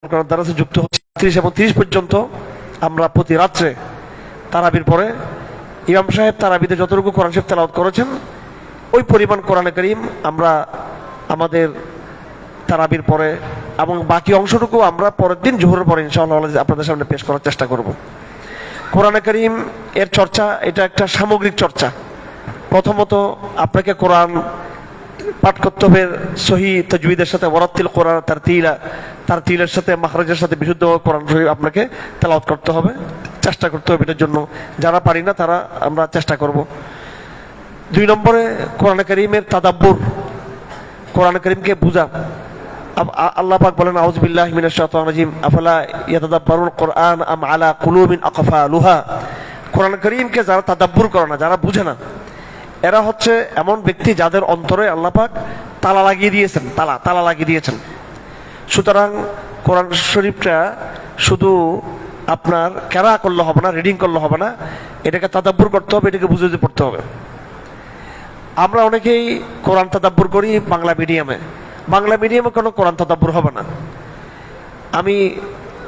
দ্বারা যুক্ত হচ্ছে 30 এবং 30 পর্যন্ত। আমরা প্রতি রাত্রে তারাবির পরে ইমাম সাহেব তারাবিতে যতটুকু কোরআন শরীফ তেলাওয়াত করেছেন ওই পরিমাণ কোরআনে কারীম আমরা আমাদের তারাবির পরে এবং বাকি অংশটুকু আমরা পরের দিন জোহরের পরে ইনশাআল্লাহ আপনাদের সামনে পেশ করার চেষ্টা করব। কোরআনে কারীম এর চর্চা এটা একটা সামগ্রিক চর্চা। প্রথমত আপনাকে কোরআন পাঠ করতে হবে সহি তাজউইদের সাথে, ওয়ারাতিল কোরআন তারতিলের সাথে, মাখরাজের সাথে বিশুদ্ধ কোরআন শরীফ আপনাকে তেলাওয়াত করতে হবে, চেষ্টা করতে হবে। এটার জন্য যারা পারি না তারা আমরা চেষ্টা করব। 2 নম্বরে কোরআনে কারীমের তাদাব্বুর, কোরআনে কারীমকে বুঝা। আল্লাহ পাক বলেন আউযু বিল্লাহি মিনাশ শাইতানির রাজিম আফালা ইয়াতাদাব্বারুল কোরআন আম আলা কুলুবিন আকফালুহা। কোরআন কারীমকে যারা তাদাব্বুর করে না, যারা বুঝে না, এরা হচ্ছে এমন ব্যক্তি যাদের অন্তরে আল্লাহ পাক তালা লাগিয়ে দিয়েছেন, তালা লাগিয়ে দিয়েছেন। সুতরাং কোরআন শরীফটা শুধু আপনার কেরা করলে হবে না, রিডিং করলে হবে না, এটাকে তাদাব্বুর করতে হবে, এটাকে বুঝে পড়তে হবে। আমরা অনেকেই কোরআন তাদাব্বুর করি বাংলা মিডিয়ামে কোনো কোরআন তাদাব্বুর হবে না। আমি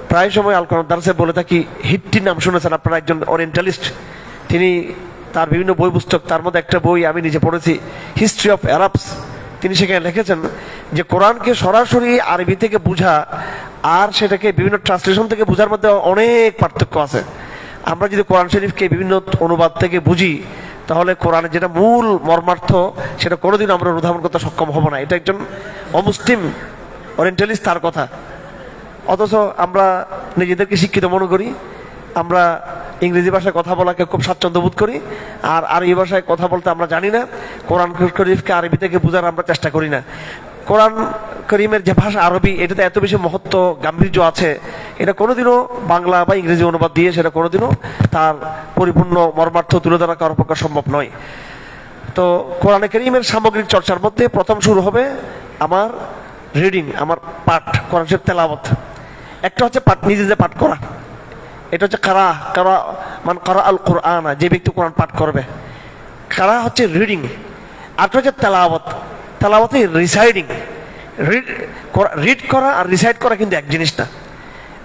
প্রায় সময় আল কোরআন দারসে বলে থাকি, হিট্টির নাম শুনেছেন আপনারা, একজন ওরিয়েন্টালিস্ট, তিনি তার বিভিন্ন বই পুস্তক, তার মধ্যে একটা বই আমি নিজে পড়েছি, হিস্ট্রি অফ আরবস। তিনি সেখানে লিখেছেন যে কোরআনকে সরাসরি আরবি থেকে বুঝা আর সেটাকে বিভিন্ন ট্রান্সলেশন থেকে বুঝার মধ্যে অনেক পার্থক্য আছে। আমরা যদি কোরআন শরীফকে বিভিন্ন অনুবাদ থেকে বুঝি তাহলে কোরআনের যেটা মূল মর্মার্থ সেটা কোনোদিন আমরা অনুধাবন করতে সক্ষম হব না। এটা একজন অমুসলিম ওরিয়েন্টালিস্ট তার কথা। অথচ আমরা নিজেদেরকে শিক্ষিত মনে করি, আমরা ইংরেজি ভাষায় কথা বলাকে খুব স্বাচ্ছন্দ্য বোধ করি, আর আরবি ভাষায় কথা বলতে আমরা জানি না। কোরআন শরীফকে আরবি থেকে বোঝার আমরা চেষ্টা করি না। কোরআন করিমের যে ভাষা আরবি, এটাতে এত বেশি মহত্ব গাম্ভীর্য আছে, এটা কোনোদিনও বাংলা বা ইংরেজি অনুবাদ দিয়ে সেটা কোনোদিনও তার পরিপূর্ণ মর্মার্থ তুলে ধরা কারোর পক্ষে সম্ভব নয়। তো কোরআন কারীমের সামগ্রিক চর্চার মধ্যে প্রথম শুরু হবে আমার রিডিং, আমার পাঠ, কোরআন শরীফ তেলাওয়াত। একটা হচ্ছে পাঠ, নিজে যে পাঠ করা, এটা হচ্ছে কারা মান কারা আল কোরআন, যে ব্যক্তি কোরআন পাঠ করবে। কারা হচ্ছে রিডিং, আর হচ্ছে তেলাওয়াত। তেলাওয়াতে রিসাইডিং, রিড করা আর রিসাইড করা কিন্তু এক জিনিস না।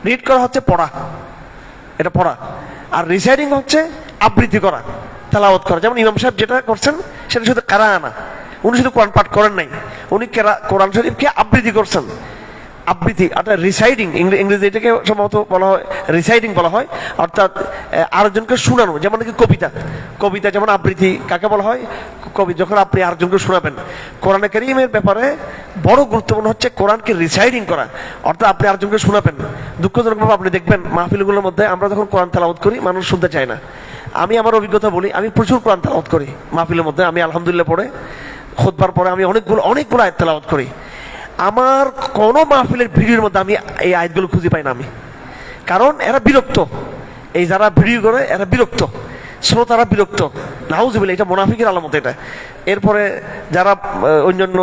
রিড করা হচ্ছে পড়া, এটা পড়া, আর রিসাইডিং হচ্ছে আবৃত্তি করা, তেলাওয়াত করা। যেমন ইমাম সাহেব যেটা করছেন সেটা শুধু কারা আনা, উনি শুধু কোরআন পাঠ করেন নাই, উনি কোরআন শরীফকে আবৃত্তি করছেন। আবৃত্তি অর্থাৎ রিসাইডিং, ইংরেজি এটাকে সম্ভবত বলা হয় রিসাইডিং বলা হয়, অর্থাৎ আরেকজনকে শোনানো। যেমন কি কবিতা যেমন আবৃত্তি কাকে বলা হয়, কবি যখন আপনি আরেকজনকে শোনাবেন। কোরআনে কারীমের ব্যাপারে বড় গুরুত্বপূর্ণ হচ্ছে কোরআনকে রিসাইডিং করা, অর্থাৎ আপনি আরেকজনকে শোনাবেন। দুঃখজনকভাবে আপনি দেখবেন মাহফিলগুলোর মধ্যে আমরা যখন কোরআন তেলাওয়াত করি মানুষ শুনতে চায় না। আমি আমার অভিজ্ঞতা বলি, আমি প্রচুর কোরআন তেলাওয়াত করি মাহফিলের মধ্যে। আমি আলহামদুলিল্লাহ পড়ে খুতবার পরে আমি অনেকগুলো আয়াত তেলাওয়াত করি। আমার কোন মাহফিলের ভিডিওর মধ্যে আমি এই আয়াতগুলো খুঁজে পাই না আমি, কারণ এরা বিরক্ত। এই যারা ভিডিও করে এরা বিরক্ত, শ্রোতারা বিরক্ত। নাউজুবিল্লাহ, এটা মুনাফিকের আলামত এটা। এরপরে যারা অন্যান্য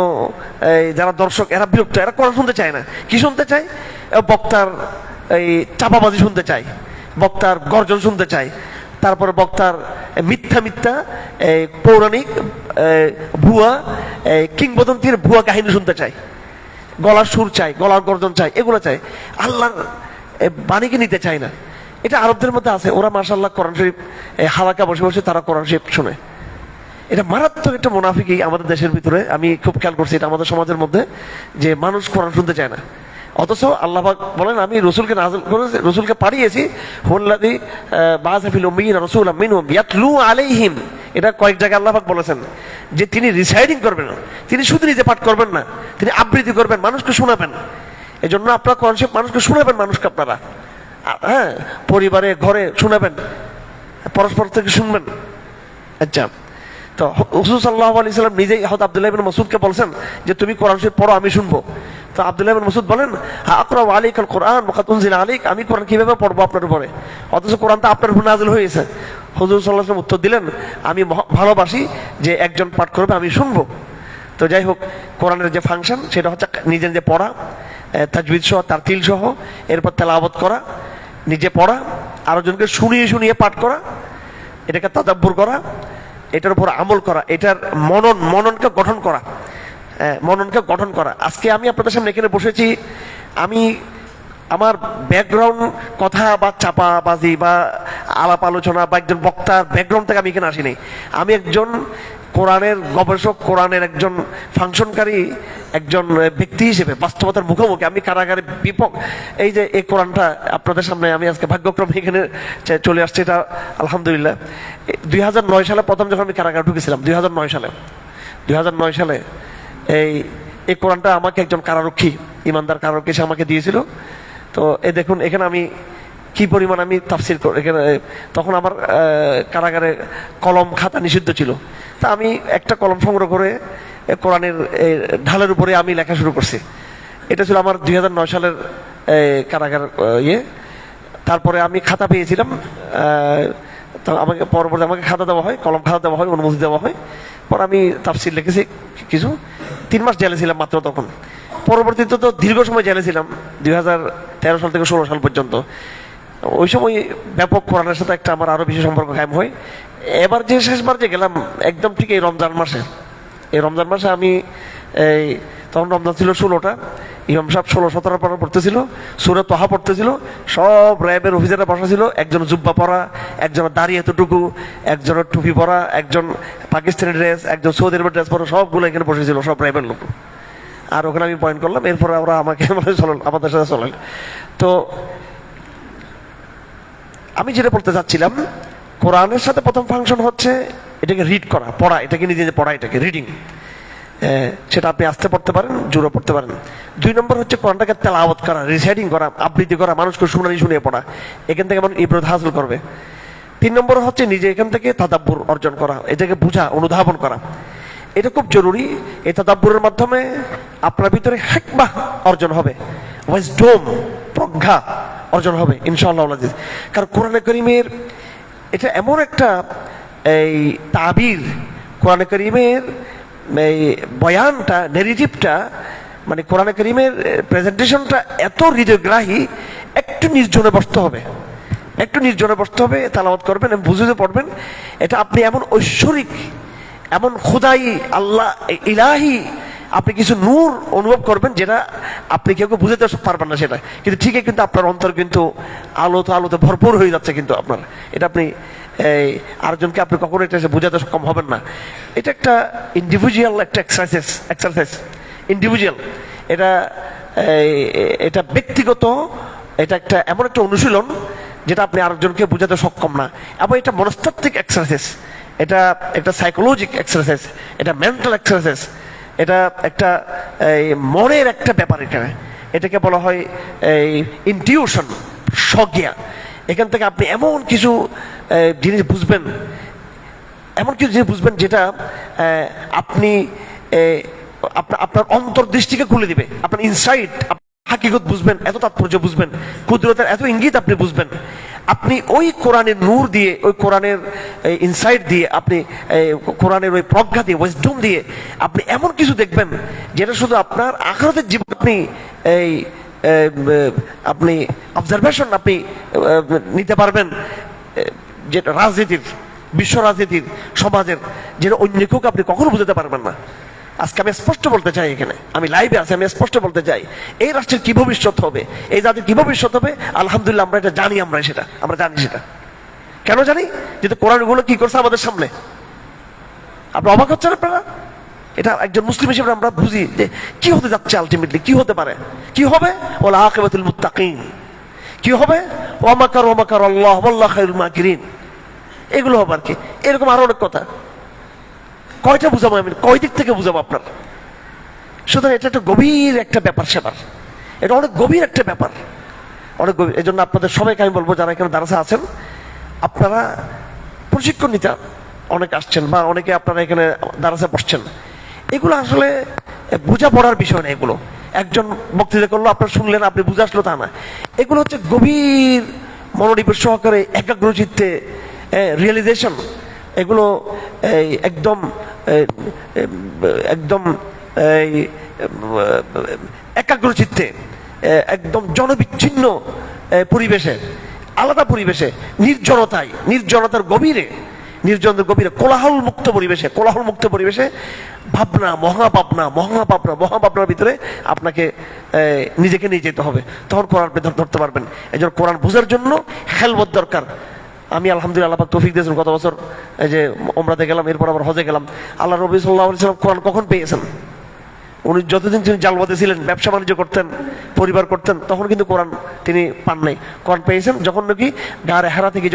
যারা দর্শক এরা বিরক্ত, এরা কোরআন শুনতে চায় না। কি শুনতে চায়? বক্তার এই চাপাবাজি শুনতে চায়, বক্তার গর্জন শুনতে চায়, তারপরে বক্তার মিথ্যা পৌরাণিক ভুয়া কিংবদন্তির ভুয়া কাহিনী শুনতে চায়, গলার সুর চাই, গলার গর্জন চাই, এগুলো চাই। আল্লাহর বাণীকে নিতে চায় না। এটা আরবদের মধ্যে আছে, ওরা মাশাআল্লাহ কোরআন শরীফ হালাকা বসে বসে তারা কোরআন শরীফ শুনে। এটা মারাত্মক একটা মুনাফিকি আমাদের দেশের ভিতরে। আমি খুব খেয়াল করছি এটা আমাদের সমাজের মধ্যে, যে মানুষ কোরআন শুনতে চায় না। অথচ আল্লাহ পাক বলেন আমি রসুলকে নাযিল করেছি, রসুলকে পাঠিয়েছি, হুয়াল্লাযী বাআসা ফিল উম্মিয়িনা রাসূলাম মিনহুম ইয়াতলু আলাইহিম। এটা কয়েক জায়গায় আল্লাহ পাক বলেছেন যে তিনি রিসাইডিং করবেন না, তিনি শুধু নিজে পাঠ করবেন না, তিনি আবৃত্তি করবেন, মানুষকে শোনাবেন। এই জন্য আপনারা কোরআন শরীফ মানুষকে শোনাবেন, মানুষকে আপনারা হ্যাঁ পরিবারে ঘরে শোনাবেন, পরস্পর থেকে শুনবেন। আচ্ছা, তো রাসূল সাল্লাল্লাহু আলাইহি ওয়াসাল্লাম নিজেই হযরত আব্দুল্লাহ ইবনে মাসউদকে বলছেন যে তুমি কোরআন শরীফ পড়ো, আমি শুনবো। তো আব্দুল্লাহ ইবনে মাসউদ বলেন আকরাউ আলাইকাল কোরআন ওয়া কাদ উনজিলা আলাইক, আমি কোরআন কিভাবে পড়বো আপনার উপরে, অথচ কোরআন তো আপনার উপর নাযিল হয়েছে। হুজুর সাল্লাল্লাহু আলাইহি ওয়াসাল্লাম উত্তর দিলেন আমি ভালোবাসি যে একজন পাঠ করবে আমি শুনবো। তো যাই হোক, কোরআনের যে ফাংশন সেটা হচ্ছে নিজে নিজে পড়া, তাজবিদ সহ তারতিল সহ, এরপর তেলাওয়াত করা, নিজে পড়া, আরেকজনকে শুনিয়ে পাঠ করা, এটাকে তাদাব্বুর করা, এটার উপর আমল করা, এটার মননকে গঠন করা। আজকে আমি আপনাদের সামনে এখানে বসেছি, আমি আমার ব্যাকগ্রাউন্ড কথা বা চাপাবাজি বা আলাপ আলোচনা বা একজন বক্তার ব্যাকগ্রাউন্ড থেকে আমি এখানে আসিনি। আমি একজন কোরআনের গবেষক, কোরআনের একজন ফাংশনকারী একজন ব্যক্তি হিসেবে বাস্তবতার মুখোমুখি। আমি কারাগারে এই যে এই কোরআনটা আপনাদের সামনে আমি আজকে ভাগ্যক্রমে এখানে চলে আসছি, এটা আলহামদুলিল্লাহ। 2009 সালে প্রথম যখন আমি কারাগারে ঢুকেছিলাম, 2009 সালে এই কোরআনটা আমাকে একজন কারারক্ষী, ইমানদার কারারক্ষী সে আমাকে দিয়েছিল। তো এই দেখুন এখানে আমি কি পরিমাণ আমি তাফসির এখানে, তখন আমার কারাগারে কলম খাতা নিষিদ্ধ ছিল। তা আমি একটা কলম সংগ্রহ করে কোরআনের ঢালের উপরে আমি লেখা শুরু করছি। এটা ছিল আমার 2009 সালের কারাগার তারপরে আমি খাতা পেয়েছিলাম, আমাকে পরবর্তী আমাকে খাতা দেওয়া হয়, কলম খাতা দেওয়া হয়, অনুমতি দেওয়া হয়। পর আমি তাফসির লিখেছি কিছু। 3 মাস জেলে ছিলাম মাত্র তখন। পরবর্তীতে তো দীর্ঘ সময় জেলে ছিলাম, 2013 সাল থেকে 16 সাল পর্যন্ত। ওই সময় ব্যাপক কোরআনের সাথে একটা আমার আরো বেশি সম্পর্ক কায়েম হয়। এবার যে শেষবার যে গেলাম একদম ঠিক এই রমজান মাসে আমি তখন রমজান ছিল 16টা, ইমাম সাহেব 16-17 পারা পড়তেছিল, সূরা তাহা পড়তেছিল, সব র্যাবের অফিসাররা বসা ছিল, একজন জুব্বা পরা, একজনের দাড়ি এতটুকু, একজনের টুপি পরা, একজন পাকিস্তানি ড্রেস, একজন সৌদি আরবের ড্রেস পরা, সবগুলো এখানে বসেছিল, সব র্যাবের লোক। আর ওখানে আমি পয়েন্ট করলাম, এরপরে ওরা আমাকে আমাদের সাথে চলেন। তো আমি যেটা বলতে চাচ্ছিলাম, কোরআনের সাথে প্রথম ফাংশন হচ্ছে এটাকে রিড করা, পড়া, এটাকে নিজে পড়া, এটাকে রিডিং। সেটা আপনি আস্তে পড়তে পারেন, জোরে পড়তে পারেন। 2 নম্বর হচ্ছে কোরআনটাকে তেলাওয়াত করা, রিসাইডিং করা, আবৃত্তি করা, মানুষকে শুনিয়ে পড়া, এখান থেকে মানুষ ইবরত হাসিল করবে। 3 নম্বর হচ্ছে নিজে এখান থেকে তাদাব্বুর অর্জন করা, এটাকে বোঝা, অনুধাবন করা, এটা খুব জরুরি। এই তাদাব্বুরের মাধ্যমে আপনার ভিতরে হিকমাহ অর্জন হবে, উইজডম, প্রজ্ঞা অর্জন হবে ইনশাআল্লাহ আজিজ। কারণ কোরআনে কারীমের এটা এমন একটা তাবির, কোরআনে কারীমের এই বয়ানটা, নেগেটিভটা, মানে কোরআনে কারীমের প্রেজেন্টেশনটা এত হৃদয়গ্রাহী। একটু নির্জনে বসতে হবে, তেলাওয়াত করবেন, বুঝে পড়বেন। এটা আপনি এমন ঐশ্বরিক, এমন খোদাই, আল্লাহ, ইলাহি, আপনি কিছু নূর অনুভব করবেন যেটা আপনি কেউ বুঝাতে পারবেন না সেটা, কিন্তু ঠিকই কিন্তু আপনার অন্তর কিন্তু আলোতে ভরপুর হয়ে যাচ্ছে। কিন্তু আপনার এটা আপনি আরেকজনকে আপনি কখনো এটা বোঝাতে সক্ষম হবেন না। এটা একটা ইন্ডিভিজুয়াল একটা এক্সারসাইজ, ইন্ডিভিজুয়াল, এটা ব্যক্তিগত, এটা একটা এমন একটা অনুশীলন যেটা আপনি আরেকজনকে বোঝাতে সক্ষম না। এবং এটা মনস্তাত্ত্বিক এক্সারসাইজ, এটা একটা সাইকোলজিক এক্সারসাইজ, এটা মেন্টাল এক্সারসাইজ, এটা একটা মনের একটা ব্যাপার। এটাকে বলা হয় ইনটিউশন, স্বজ্ঞা। এখান থেকে আপনি এমন কিছু জিনিস বুঝবেন, যেটা আপনি আপনার অন্তর্দৃষ্টিকে খুলে দিবে, আপনার ইনসাইট, হাকিকত বুঝবেন, এত তাৎপর্য বুঝবেন, কুদরতের এত ইঙ্গিত আপনি বুঝবেন। আপনি ওই কোরআনের নূর দিয়ে, ওই কোরআনের ইনসাইট দিয়ে, আপনি কোরআনের ওই প্রজ্ঞা দিয়ে, উইজডম দিয়ে আপনি এমন কিছু দেখবেন যেটা শুধু আপনার আখিরাতের জীবন আপনি অবজারভেশন আপনি নিতে পারবেন, যেটা রাজনীতির, বিশ্ব রাজনীতির, সমাজের, যেটা অন্য কেউকে আপনি কখনো বুঝতে পারবেন না। আজকে আমি স্পষ্ট বলতে চাই, এখানে আমি লাইভে আছি, আমি স্পষ্ট বলতে চাই এই রাষ্ট্রের কি ভবিষ্যৎ হবে, এই জাতির কি ভবিষ্যৎ হবে। আলহামদুলিল্লাহ আমরা এটা জানি, আমরা জানি সেটা। কেন জানি? যেহেতু কোরআনগুলো কি করছে আমাদের সামনে। আপনি অবাক হচ্ছেন আপনারা? এটা একজন মুসলিম হিসেবে আমরা বুঝি যে কি হতে যাচ্ছে, আলটিমেটলি কি হতে পারে, কি হবে। ওয়াল আকিবাতুল মুত্তাকিন, কি হবে, ওয়া মাকারু আল্লাহ ওয়াল্লাহু খায়রুল মাকিরিন, এগুলো হবে আর কি। এরকম আরো অনেক কথা, কয়টা বুঝাবো আমি, কয় দিক থেকে বুঝাবো আপনার। সুতরাং এটা একটা গভীর একটা ব্যাপার সেবার, এটা অনেক গভীর একটা ব্যাপার, অনেক গভীর। এই জন্য আপনাদের সবাইকে আমি বলবো, যারা এখানে দারাসা আছেন, আপনারা প্রশিক্ষণ নিতে অনেকে আসছেন, বা অনেকে আপনারা এখানে দারাসা বসছেন, এগুলো আসলে বোঝা পড়ার বিষয় না। এগুলো একজন বক্তৃতা করলো, আপনার শুনলেন, আপনি বুঝে আসলো তা না। এগুলো হচ্ছে গভীর মনোনিবেশ সহকারে, একাগ্র চিত্তে রিয়েলাইজেশন। এগুলো একদম একাগ্র চিত্তে, একদম জনবিচ্ছিন্ন পরিবেশে, আলাদা পরিবেশে, নির্জনতার গভীরে নির্জন গভীরে কোলাহল মুক্ত পরিবেশে ভাবনা, মহাভাবনার ভিতরে আপনাকে নিজেকে নিয়ে যেতে হবে, তখন কোরআন ধরতে পারবেন। এই জন্য কোরআন বোঝার জন্য খেলবত দরকার। আমি আলহামদুলিল্লাহ আল্লাহ পাক তৌফিক দিয়েছেন, গত বছর এই যে ওমরাতে গেলাম, এরপর আবার হজে গেলাম। আল্লাহ নবী সাল্লাল্লাহু আলাইহি ওয়াসাল্লাম কোরআন কখন পেয়েছেন? উনি যতদিন তিনি জালওয়াতে ছিলেন, ব্যবসা বাণিজ্য করতেন, পরিবার করতেন, তখন কিন্তু কোরআন তিনি পান নাই। কোরআন পেয়েছেন যখন নাকি গারে হেরা থেকে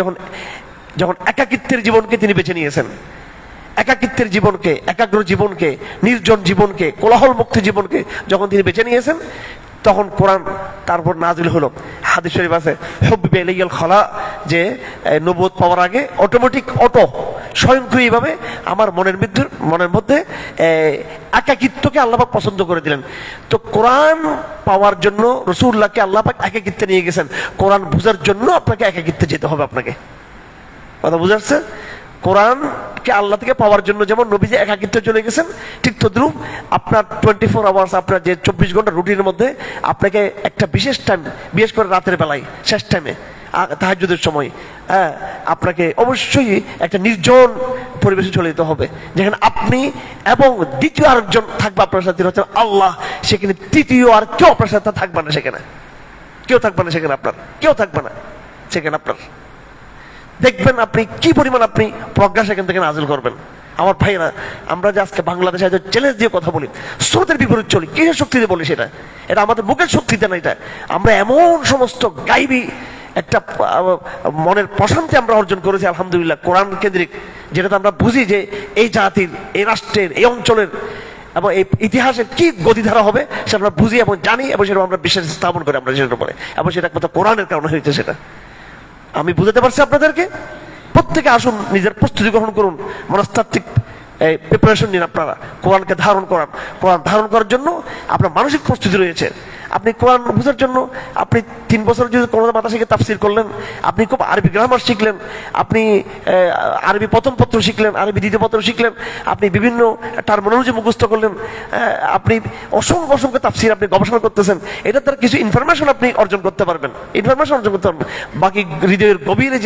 যখন একাকিত্বের জীবনকে তিনি বেছে নিয়েছেন। একাকিত্বের জীবনকে, একাগ্র জীবনকে, নির্জন জীবনকে, কোলাহল মুক্ত জীবনকে যখন তিনি বেছে নিয়েছেন, তখন কোরআন তারপর নাজিল হলো। হাদিস শরীফ আছে হুব্বিবা ইলাইয়াল খালা, যে নবুয়ত পাওয়ার আগে স্বয়ংক্রিয়ভাবে আমার মনের মধ্যে একাকিত্বকে আল্লাহ পাক পছন্দ করে দিলেন। তো কোরআন পাওয়ার জন্য রাসূলুল্লাহকে আল্লাহ পাক একাকিত্বে নিয়ে গেছেন, কোরআন বোঝার জন্য আপনাকে একাকিত্বে যেতে হবে। আপনাকে কথা বুঝাচ্ছে? কোরআনকে আল্লাহ থেকে পাওয়ার জন্য যেমন নবীজি একাকিত্বে চলে গেছেন, ঠিক তদ্রুপ আপনার 24 আওয়ার্স, আপনার যে 24 ঘন্টা রুটিনের মধ্যে আপনাকে একটা বিশেষ টাইম, বিশেষ করে রাতের বেলায় শেষ টাইমে তাহাজ্জুদের সময়, আপনাকে অবশ্যই একটা নির্জন পরিবেশে চলে যেতে হবে, যেখানে আপনি এবং দ্বিতীয় আরেকজন থাকবে আপনার সাথে, হচ্ছেন আল্লাহ। সেখানে তৃতীয় আর কেউ আপনার সাথে থাকবে না, সেখানে কেউ থাকবে না, সেখানে আপনার কেউ থাকবে না, সেখানে আপনার দেখবেন আপনি কি পরিমাণ আপনি প্রজ্ঞা সেখান থেকে নাজিল করবেন। আমার ভাইরা, আমরা যে আজকে বাংলাদেশে চ্যালেঞ্জ দিয়ে কথা বলি, স্রোতের বিপরীত চলি, কিসের শক্তিতে বলি? এটা আমাদের মুখের শক্তিতে না। এটা আমরা এমন সমস্ত গাইবী একটা মনের প্রশান্তি আমরা অর্জন করেছি আলহামদুলিল্লাহ, কোরআন কেন্দ্রিক, যেটাতে আমরা বুঝি যে এই জাতির, এই রাষ্ট্রের, এই অঞ্চলের এবং এই ইতিহাসের কি গতিধারা হবে সেটা আমরা বুঝি এবং জানি, এবং সেটা আমরা বিশ্বাস স্থাপন করি আমরা সেটার উপরে, এবং সেটা একমাত্র কোরআনের কারণে হয়েছে। সেটা আমি বুঝাতে পারছি আপনাদেরকে। প্রত্যেকে আসুন, নিজের প্রস্তুতি গ্রহণ করুন, মনস্তাত্ত্বিক প্রিপারেশন নিন। আপনারা কোরআনকে ধারণ করার জন্য আপনার মানসিক প্রস্তুতি রয়েছে। আপনি কোরআন বোঝার জন্য আপনি 3 বছর যদি কোনো মাথা শিখে তাফসির করলেন, আপনি খুব আরবি গ্রামার শিখলেন, আপনি আরবি প্রথম পত্র শিখলেন, আরবি দ্বিতীয় পত্র শিখলেন, আপনি বিভিন্ন টার্মিনোলজি মুখস্থ করলেন, আপনি অসংখ্য তাফসির আপনি গবেষণা করতেছেন, এটার দ্বারা কিছু ইনফরমেশন আপনি অর্জন করতে পারবেন, বাকি হৃদয়ের গভীরে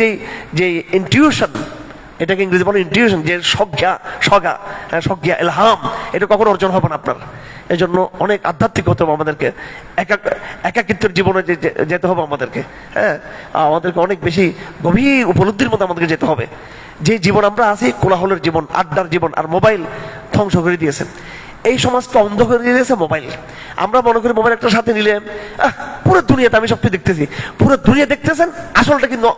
যে ইনটিউশন, এটাকে ইংরেজি বলে ইনটিউশন, যে সজ্ঞা ইলহাম, এটা কখনো অর্জন হবে না আপনার। এই জন্য অনেক আধ্যাত্মিক হতে হবে আমাদেরকে, একাকিত্বের জীবনে যেতে হবে আমাদেরকে। আমাদেরকে অনেক বেশি গভীর উপলব্ধির মধ্যে আমাদেরকে যেতে হবে। যে জীবন আমরা আছি, কোলাহলের জীবন, আড্ডার জীবন, আর মোবাইল ধ্বংস করে দিয়েছে এই সমাজকে, অন্ধ করে দিয়েছে মোবাইল। আমরা মনে করি মোবাইল একটা সাথে নিলে পুরো দুনিয়াতে আমি সবকিছু দেখতেছি, পুরো দুনিয়া দেখতেছেন, আসলটা কিন্তু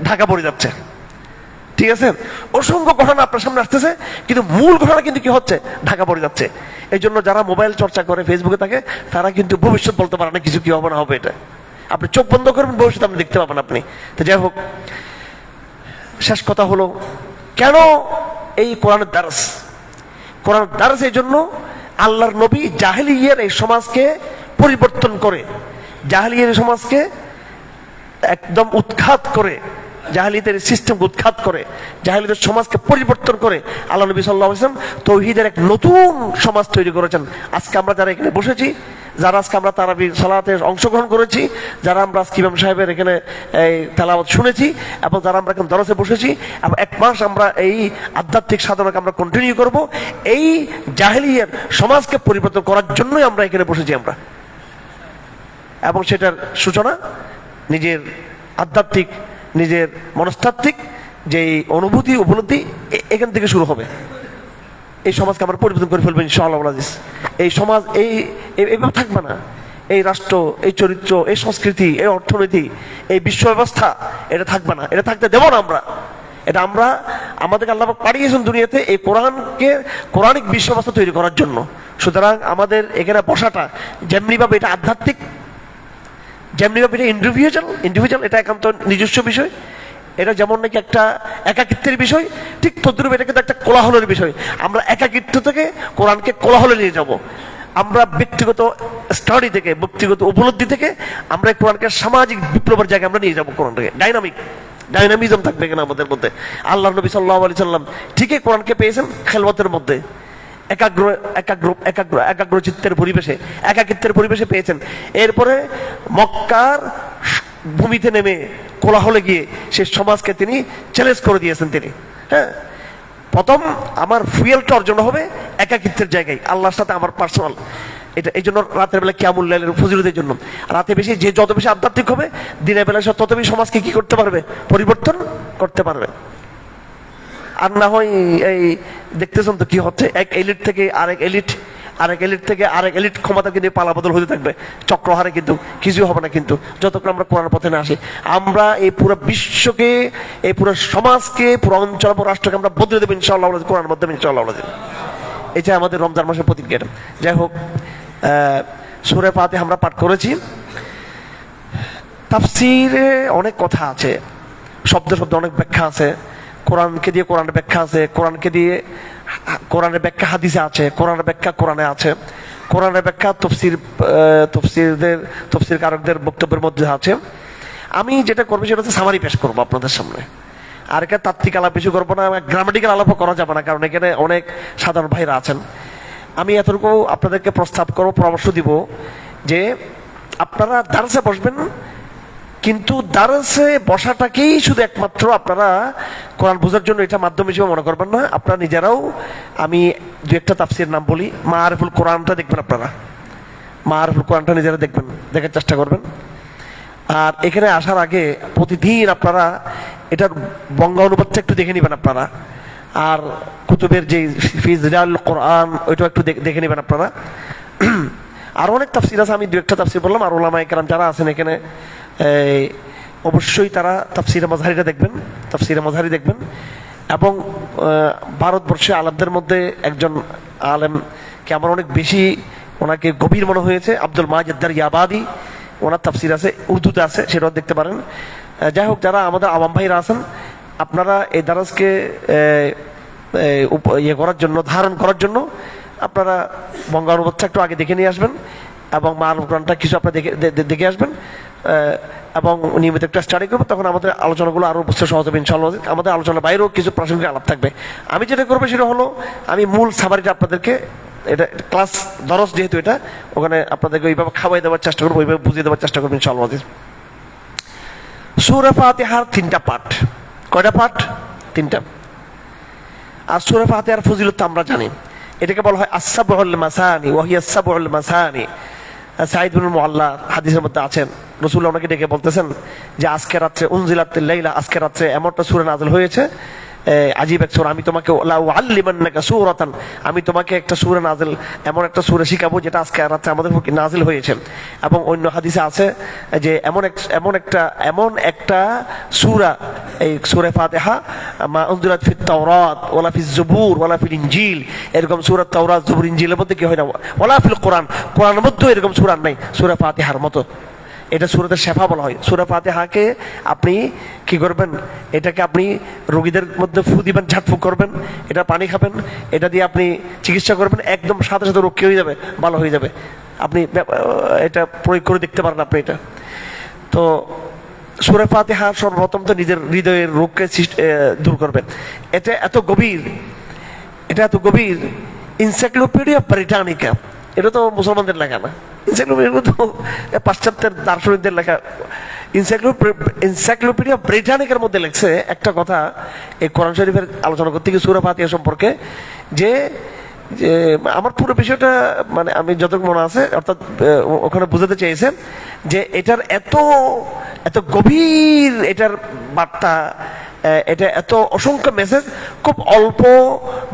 ঢাকা পড়ে যাচ্ছে। ঠিক আছে, অসংখ্য ঘটনা আপনার সামনে আসতেছে, কিন্তু মূল ঘটনা কিন্তু কি হচ্ছে? ঢাকা পড়ে যাচ্ছে। এই জন্য যারা মোবাইল চর্চা করে, ফেসবুকে থাকে, তারা কিন্তু ভবিষ্যৎ বলতে পারে না কিছু, কি হবে না হবে। এটা আপনি চোখ বন্ধ করবেন, ভবিষ্যৎ আপনি দেখতে পাবেন আপনি। তো যাই হোক, শেষ কথা হলো, কেন এই কোরআনের দারস? এই জন্য আল্লাহর নবী জাহেলিয়ার এই সমাজকে পরিবর্তন করে, জাহেলিয়ার সমাজকে একদম উৎখাত করে, জাহেলিয়াতের সিস্টেমকে উৎখাত করে, জাহেলিয়াতের সমাজকে পরিবর্তন করে আল্লাহ নবী সাল্লাল্লাহু আলাইহি ওয়াসাল্লাম তাওহীদের এক নতুন সমাজ তৈরি করেছেন। আজকে আমরা যারা এখানে বসেছি, যারা আজকে আমরা তারাবি সালাতে অংশগ্রহণ করেছি, যারা আমরা আজকে ইমাম সাহেবের এখানে এই তেলাওয়াত শুনেছি, এবং যারা আমরা এখন দরসে বসেছি, এবং 1 মাস আমরা এই আধ্যাত্মিক সাধনাকে আমরা কন্টিনিউ করব, এই জাহেলিয়ার সমাজকে পরিবর্তন করার জন্যই আমরা এখানে বসেছি আমরা। এবং সেটার সূচনা নিজের আধ্যাত্মিক, নিজের মনস্তাত্ত্বিক যে অনুভূতি, উপলব্ধি, এখান থেকে শুরু হবে। এই সমাজকে আমরা পরিবর্তন করে ফেলবো ইনশাআল্লাহ আজিজ। এই সমাজ এইভাবে থাকবে না। এই রাষ্ট্র, এই চরিত্র, এই সংস্কৃতি, এই অর্থনীতি, এই বিশ্ব ব্যবস্থা, এটা থাকবে না, এটা থাকতে দেব না আমরা। এটা আমরা, আমাদেরকে আল্লাহ পাঠিয়েছেন দুনিয়াতে এই কোরআনিক বিশ্ব ব্যবস্থা তৈরি করার জন্য। সুতরাং আমাদের এখানে বসাটা যেমনিভাবে এটা আধ্যাত্মিক, যেমনিভাবে এটা ইন্ডিভিজুয়াল, এটা একান্ত নিজস্ব বিষয়, এটা যেমন নাকি একটা একাকিত্বের বিষয়, ঠিক তদ্রুপ এটা কিন্তু একটা কোলাহলের বিষয়। আমরা একাকিত্ব থেকে কোরআনকে কোলাহলে নিয়ে যাব। আমরা ব্যক্তিগত স্টাডি থেকে, ব্যক্তিগত উপলব্ধি থেকে আমরা কোরআনকে সামাজিক বিপ্লবের জায়গায় আমরা নিয়ে যাবো। কোরআনকে ডাইনামিজম থাকবে এখানে আমাদের মধ্যে। আল্লাহ নবী সাল্লাল্লাহু আলাইহি সাল্লাম ঠিকই কোরআনকে পেয়েছেন খেলওয়াতের মধ্যে, একাগ্র চিত্তের পরিবেশে, একাকিত্বের পরিবেশে পেয়েছেন। এরপরে মক্কার ভূমিতে নেমে কোলাহলে গিয়ে সে সমাজকে তিনি চ্যালেঞ্জ করে দিয়েছেন তিনি। হ্যাঁ, প্রথম আমার ফুয়েলটা অর্জন হবে একাকিত্বের জায়গায়, আল্লাহর সাথে আমার পার্সোনাল। এটা এই জন্য রাতের বেলা কিয়ামুল লাইলের ফজিলতের জন্য, রাতে বেশি যে যত বেশি আধ্যাত্মিক হবে, দিনের বেলা সে তত বেশি সমাজকে কি করতে পারবে, পরিবর্তন করতে পারবে। আর না হয় এই দেখতেছেন তো কি হচ্ছে, এক এলিট থেকে আরেক এলিট, আরেক এলিট থেকে আরেক এলিট ক্ষমতা কিন্তু পালা বদল হতে থাকবে চক্রহারে, কিন্তু কিছুই হবে না কিন্তু যতক্ষণ আমরা কোরআন পথে না আসি। আমরা এই পুরো বিশ্বকে, এই পুরো সমাজকে, পুরো অঞ্চল, পুরো রাষ্ট্রকে আমরা বদলে দেবো ইনশাআল্লাহ, কোরআনের মাধ্যমে ইনশাআল্লাহ। এটা আমাদের রমজান মাসের প্রতিজ্ঞা। যাই হোক, সূরা ফাতিহা আমরা পাঠ করেছি। তাফসীরে অনেক কথা আছে, শব্দ শব্দ অনেক ব্যাখ্যা আছে, কোরআনকে দিয়ে কোরআনের ব্যাখ্যা আছে, কোরআনকে দিয়ে কোরআনের ব্যাখ্যা হাদিসে আছে, কোরআনের ব্যাখ্যা কোরআনে আছে, কোরআনের ব্যাখ্যা তফসিরকারকদের বক্তব্যের মধ্যে আছে। আমি যেটা করবো সেটা হচ্ছে সামারি পেশ করবো আপনাদের সামনে। আর এখানে তাত্ত্বিক আলাপ বেশি করবো না, গ্রামাটিক্যাল আলাপও করা যাবে না, কারণ এখানে অনেক সাধারণ ভাইরা আছেন। আমি এতটুকু আপনাদেরকে প্রস্তাব করবো, পরামর্শ দিব যে আপনারা দারসে বসবেন, কিন্তু দারসে বসাটাকেই শুধু একমাত্র আপনারা কোরআন বোঝার জন্য এটা মাধ্যম হিসেবে মনে করবেন না। আপনারা নিজেরাও, আমি দু একটা তাফসীর নাম বলি, মাআরিফুল কোরআনটা দেখবেন, আপনারা মাআরিফুল কোরআনটা নিজেরা দেখবেন, দেখার চেষ্টা করবেন। আর এখানে আসার আগে প্রতিদিন আপনারা এটার বঙ্গা অনুবাদটা একটু দেখে নেবেন আপনারা, আর কুতুবের যে ফিজলাল কোরআন ওইটাও একটু দেখে নেবেন আপনারা। আর অনেক তাফসীর আছে, আমি দু একটা তাফসীর বললাম, আর উলামায়ে কেরাম যারা আছেন এখানে অবশ্যই তারা তাফসীরে মাযহারিটা দেখবেন, তাফসীরে মাযহারি দেখবেন। এবং ভারতবর্ষে আলেমদের মধ্যে একজন আলেমকে আমার অনেক বেশি ওনাকে গভীর মনে হয়েছে, আব্দুল মাজিদ দারিয়াবাদী, ওনার তাফসীর আছে, উর্দুতে আছে, সেটাও দেখতে পারেন। যাই হোক, যারা আমাদের আওয়াম ভাইরা আছেন, আপনারা এই দারাজকে ইয়ে করার জন্য, ধারণ করার জন্য আপনারা বঙ্গা অনুবাদটা একটু আগে দেখে নিয়ে আসবেন, এবং মাআরিফুল কোরআনটা কিছু আপনারা দেখে আসবেন, এবং নিয়মিত একটা স্টাডি করবো। তখন আমাদের আলোচনাগুলো আরো বুঝতে সহজ হবে ইনশাআল্লাহ। আমাদের আলোচনার বাইরেও কিছু প্রাসঙ্গিক আলাপ থাকবে। আমি যেটা করবো সেটা হলো, আমি মূল সামারিটা আপনাদেরকে, এটা ক্লাস দরস যেহেতু এটা, ওখানে আপনাদেরকে ওইভাবে খাওয়াই দেওয়ার চেষ্টা করবো, ওইভাবে বুঝিয়ে দেওয়ার চেষ্টা করবো ইনশাআল্লাহ। সূরা ফাতিহার 3টা পাঠ। কয়টা পাঠ? 3টা। আর সূরা ফাতিহার ফজিলত তো আমরা জানি, এটাকে বলা হয় আস-সাবউল মাসানি ওয়া হিয়া আস-সাবউল মাসানি। সাঈদ ইবনে মুআল্লা হাদিসের মধ্যে আছেন, রাসূলুল্লাহ ওনাকে ডেকে বলতেছেন যে আজকে রাত্রে উনজিলাতিল লাইলা, আজকে রাত্রে এমন একটা সূরা নাযিল হয়েছে, আজীব এক সূরা, আমি তোমাকে লা উআল্লিমান্নাকা সূরাতান, আমি তোমাকে একটা সূরা নাযিল, এমন একটা সূরা শিখাবো যেটা আজকে রাতে আমাদের উপর নাযিল হয়েছে। এবং অন্য হাদিসে আছে যে এমন একটা সূরা, এই সূরা ফাতিহা, মা উনজিলাত ফিত তাওরাত ওয়ালা ফিজ জুবুর ওয়ালা ফিল ইনজিল, এরকম সূরা তাওরাত জুবুর ইনজিলের মধ্যে কি হয় না, ওয়ালা ফিল কোরআন, কোরআনের মধ্যে এরকম সূরা নাই সূরা ফাতিহার মতো। এটা সূরাতে শেফা বলা হয়। সূরা ফাতিহাকে আপনি কি করবেন, এটাকে আপনি রোগীদের মধ্যে ফু দিবেন, ঝাঁটফু করবেন, এটা পানি খাবেন, এটা দিয়ে আপনি চিকিৎসা করবেন, একদম সাথে সাথে রোগ কি হয়ে যাবে, ভালো হয়ে যাবে। আপনি এটা প্রয়োগ করে দেখতে পারেন আপনি এটা। তো সূরা ফাতিহা সর্বপ্রথম তো নিজের হৃদয়ের রোগকে দূর করবে। এটা এত গভীর, এটা এত গভীর, এনসাইক্লোপিডিয়া ব্রিটানিকা, এটা তো মুসলমানদের লেখা না, এনসাইক্লোপিডিয়া তো পাশ্চাত্যের দার্শনিকদের লেখা। এনসাইক্লোপিডিয়া ব্রিটানিকার মধ্যে লেখছে একটা কথা, এই কোরআন শরীফের আলোচনা করতে গিয়ে সূরা ফাতিহা সম্পর্কে, যে আমার পুরো বিষয়টা মানে আমি যতটুকু মনে আছে, অর্থাৎ ওখানে বুঝাতে চেয়েছেন যে এটার এত এত গভীর এটার বার্তা, এটা এত অসংখ্য মেসেজ, খুব অল্প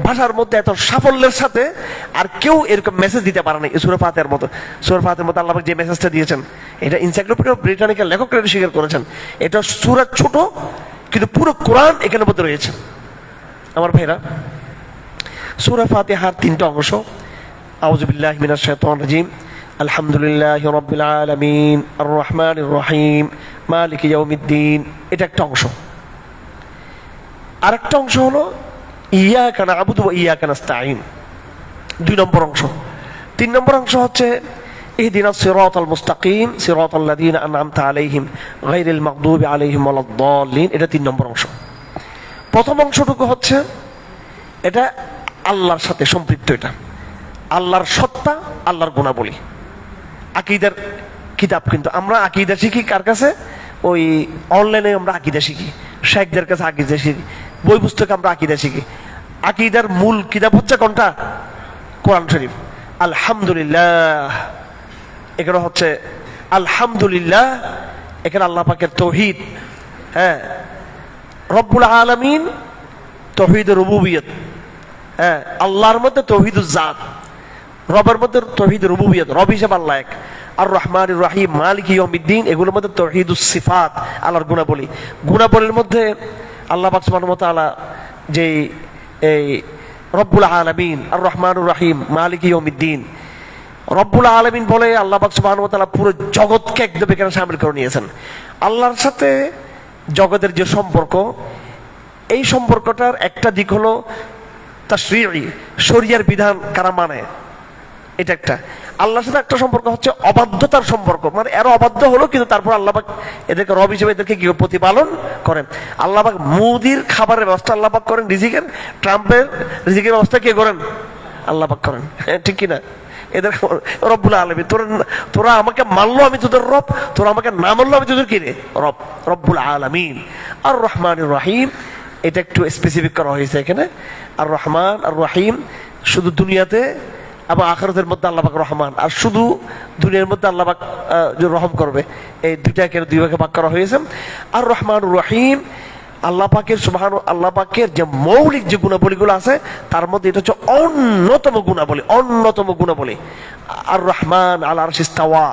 ভাষার মধ্যে এত সাফল্যের সাথে আর কেউ এরকম মেসেজ দিতে পারে না সূরা ফাতিহার মতো। সূরা ফাতিহার মতো আল্লাহ যে মেসেজটা দিয়েছেন, এটা এনসাইক্লোপিডিয়া ব্রিটানিকার লেখকরা স্বীকার করেছেন। এটা সূরা ছোট, কিন্তু পুরো কোরআন এখানের মধ্যে রয়েছে। আমার ভাইরা, সূরা ফাতিহার 3টা অংশ। আউযু বিল্লাহি মিনাশ শাইতানির রাজীম। আলহামদুলিল্লাহি রাব্বিল আলামিন আর রহমানির রহিম মালিকি ইয়াউমিদ্দিন, এটা একটা অংশ। আরেকটা অংশ হলো ইয়াকা না'বুদু ওয়া ইয়াকা নাস্তাঈন, 2 নম্বর অংশ। 3 নম্বর অংশ হচ্ছে ইহদিনাস সিরাতাল মুস্তাকিম সিরাতাল লাযীনা আন'আমতা আলাইহিম গায়রিল মাগদুবি আলাইহিম ওয়ালাদ-দাল্লিন, এটা 3 নম্বর অংশ। প্রথম অংশটুকু হচ্ছে এটা আল্লাহর সাথে সম্পৃক্ত, এটা আল্লাহর সত্তা, আল্লাহর গুণাবলী, আকীদার কিতাব। কিন্তু আমরা আকীদা শিখি কার কাছে? ওই অনলাইনে আমরা আকীদা শিখি, শেখদের কাছে আকীদা শিখি, বই পুস্তকে আমরা আকীদা শিখি। আকীদার মূল কিতাব হচ্ছে কোনটা? কোরআন শরীফ। আলহামদুলিল্লাহ, এখানে হচ্ছে আলহামদুলিল্লাহ, এখানে আল্লাহ পাকের তৌহিদ, হ্যাঁ, রব্বুল আলামিন তৌহিদুর রুবুবিয়ত, হ্যাঁ, আল্লাহর মধ্যে তৌহিদুজ জাত, রবের মধ্যে তৌহিদুর রুবুবিয়ত, রব হিসেবে আল্লাহ এক। আর রহমানির রহিম মালিক ইয়াউমিদ্দিন, এগুলোর মধ্যে তৌহিদুস সিফাত, আল্লাহর গুণাবলী। গুণাবলীর মধ্যে আল্লাহ পাক সুবহানাহু ওয়া তাআলা যে এই রব্বুল আলামিন আর রহমানুর রহিম মালিক ইয়াউমিদ্দিন, রব্বুল আলামিন বলে আল্লাহ পাক সুবহানাহু ওয়া তাআলা পুরো জগৎকে একদম এখানে শামিল করে নিয়েছেন। আল্লাহর সাথে জগতের যে সম্পর্ক, এই সম্পর্কটার একটা দিক হলো তাশরিঈ, শরিয়ার বিধান কারা মানে, এটা একটা। আল্লাহর সাথে একটা সম্পর্ক হচ্ছে অবাধ্যতার সম্পর্ক, মানে এরা অবাধ্য হলো কিন্তু তারপর আল্লাহ পাক এদেরকে রব হিসেবে এদেরকে কি প্রতিপালন করেন। আল্লাহ পাক মুদির খাবারের ব্যবস্থা আল্লাহ পাক করেন, রিজিকের, ট্রাম্পের রিজিকের ব্যবস্থা কে করেন? আল্লাহ পাক করেন, ঠিক কিনা? এদের রব্বুল আলামিন, তোরা আমাকে মানলো আমি তোদের রব, তোরা আমাকে না মানলো আমি তোদের কি রে? রব। রব্বুল আলামিন আর রহমানির রহিম, এটা একটু স্পেসিফিক করা হয়েছে এখানে। আর রহমান আর রহিম শুধু দুনিয়াতে এবং আখিরাতের মধ্যে আল্লাহ পাক রহমান, আর শুধু দুনিয়ার মধ্যে আল্লাহ পাক রহম করবে, এই দুইটাকে দুই ভাগে ভাগ করা হয়েছে। আর রহমান রহিম আল্লাহ পাকের আল্লাহ পাকের যে মৌলিক যে গুণাবলীগুলো আছে তার মধ্যে এটা হচ্ছে অন্যতম গুণাবলী। আর রহমান আল আরশ ইস্তাওয়া,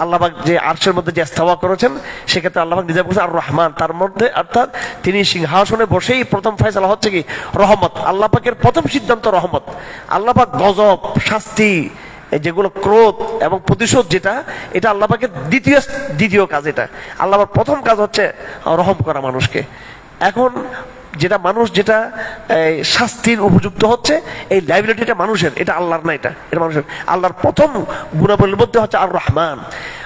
আল্লাহ পাক যে আরশের মধ্যে যে ইস্তাওয়া করেছেন, সেক্ষেত্রে আল্লাহ পাক নিজে বলেছেন আর রহমান, তার মধ্যে অর্থাৎ তিনি সিংহাসনে বসেই প্রথম ফয়সালা হচ্ছে কি? রহমত। আল্লাহ পাকের প্রথম সিদ্ধান্ত রহমত। আল্লাহ পাক গজব, শাস্তি, যেগুলো ক্রোধ এবং প্রতিশোধ, যেটা এটা আল্লাহ পাকের দ্বিতীয় কাজ। এটা আল্লাহ পাকের প্রথম কাজ হচ্ছে রহম করা মানুষকে। এখন যেটা মানুষ যেটা শাস্তির উপযুক্ত হচ্ছে, এই লাইবিলিটিটা মানুষের, এটা আল্লাহর না, এটা মানুষের। আল্লাহর প্রথম গুণাবলীর মধ্যে হচ্ছে আর রহমান।